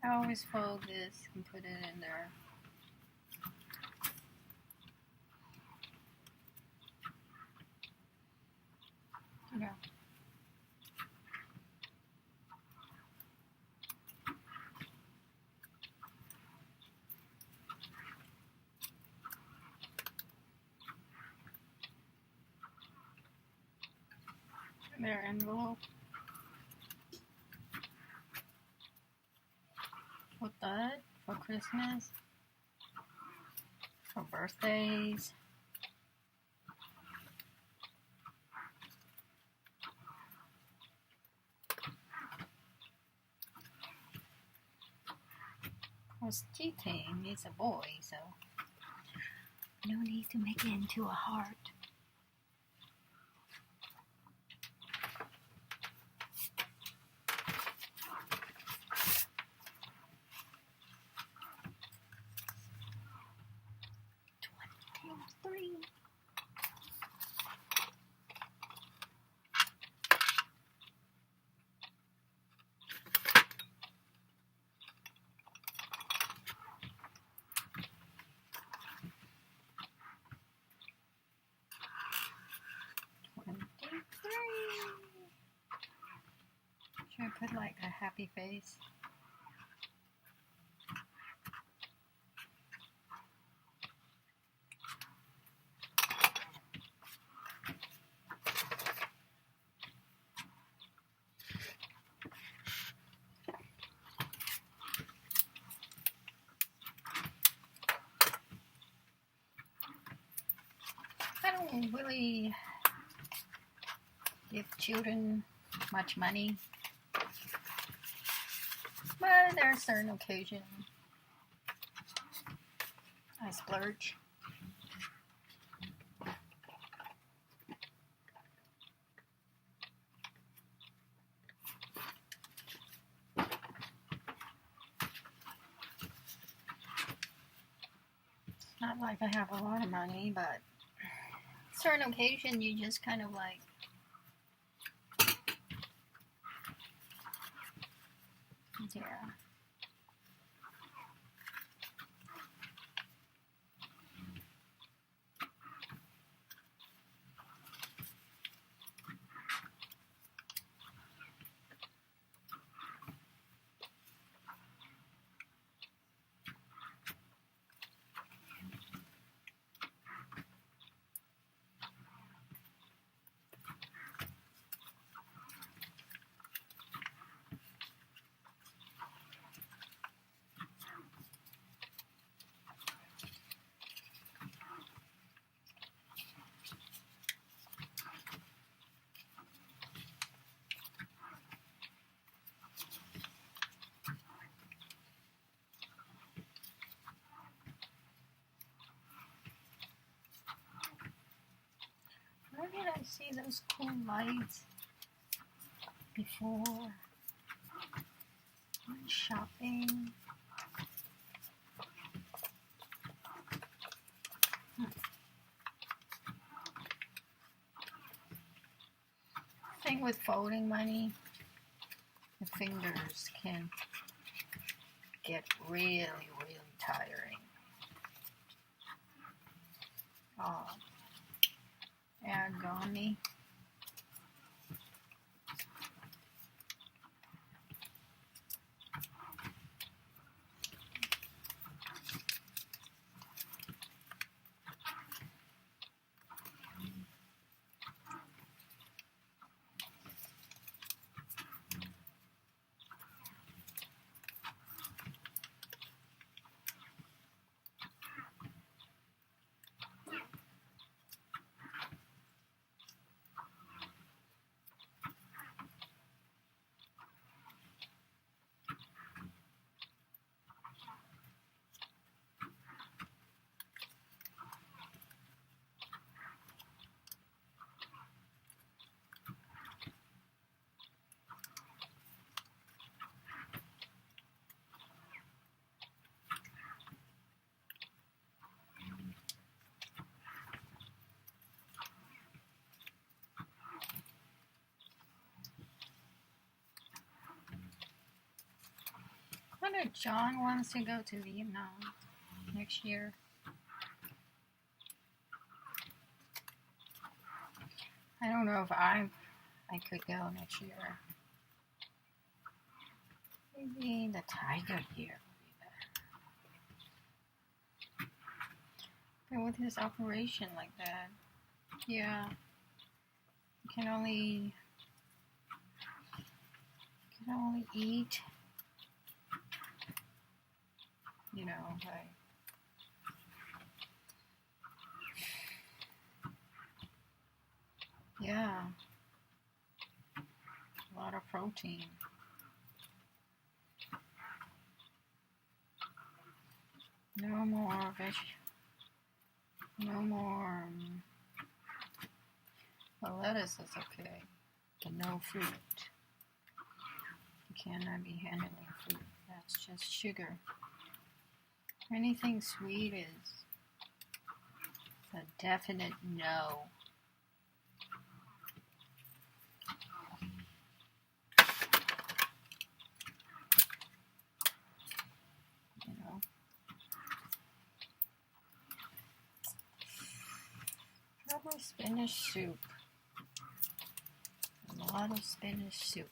I always fold this and put it in there. Yeah. Their envelope. Put that for Christmas, for birthdays. Was cheating. He's a boy, so no need to make it into a heart. Three. Should I put like a happy face? I don't really give children much money, but there are certain occasions I splurge. Not like I have a lot of money, but certain occasion you just kind of like yeah. Where did I see those cool lights before? Went shopping. Thing with folding money, the fingers can get really, really tiring. Oh, and on me. wonder if John wants to go to Vietnam next year. I don't know if I could go next year. Maybe the Tiger here would be better. But with his operation like that, yeah, you can only eat, you know, like yeah, a lot of protein. No more no more. Well, lettuce is okay, but no fruit. You cannot be handling fruit. That's just sugar. Anything sweet is a definite no. You know. Probably spinach soup. A lot of spinach soup.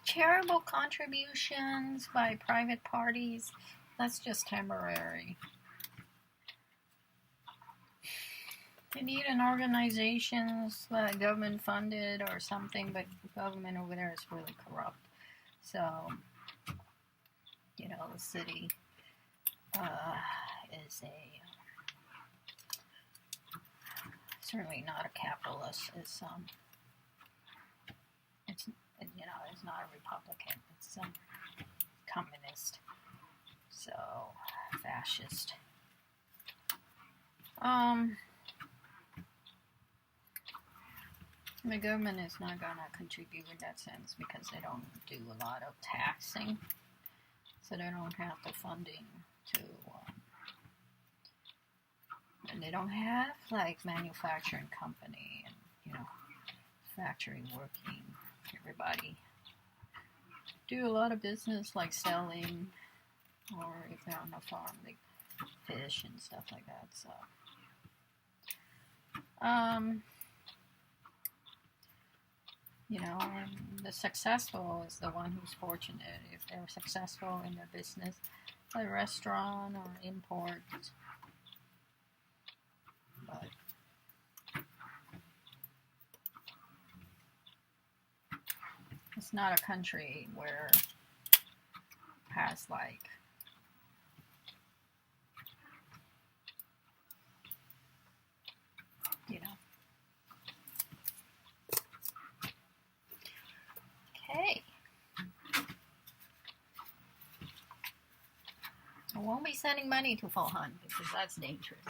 Charitable contributions by private parties, that's just temporary. You need an organization that government funded or something, but government over there is really corrupt. So, you know, the city is certainly not a capitalist. It's you know, it's not a Republican. It's communist. So, fascist. The government is not going to contribute in that sense because they don't do a lot of taxing. So they don't have the funding to, and they don't have like manufacturing company and, you know, factory working. Everybody do a lot of business like selling, or if they're on a farm, they fish and stuff like that. So, You know, and the successful is the one who's fortunate. If they're successful in their business, a restaurant or import. But it's not a country where has like you know. Okay. I won't be sending money to Full Hunt because that's dangerous.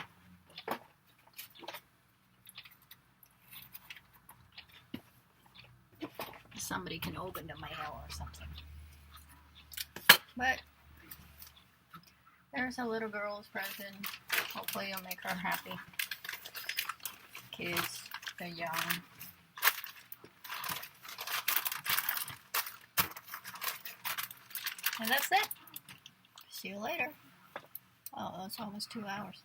Somebody can open the mail or something. But there's a little girl's present. Hopefully it'll make her happy. Kids, they're young. And that's it. See you later. Oh, it's almost 2 hours.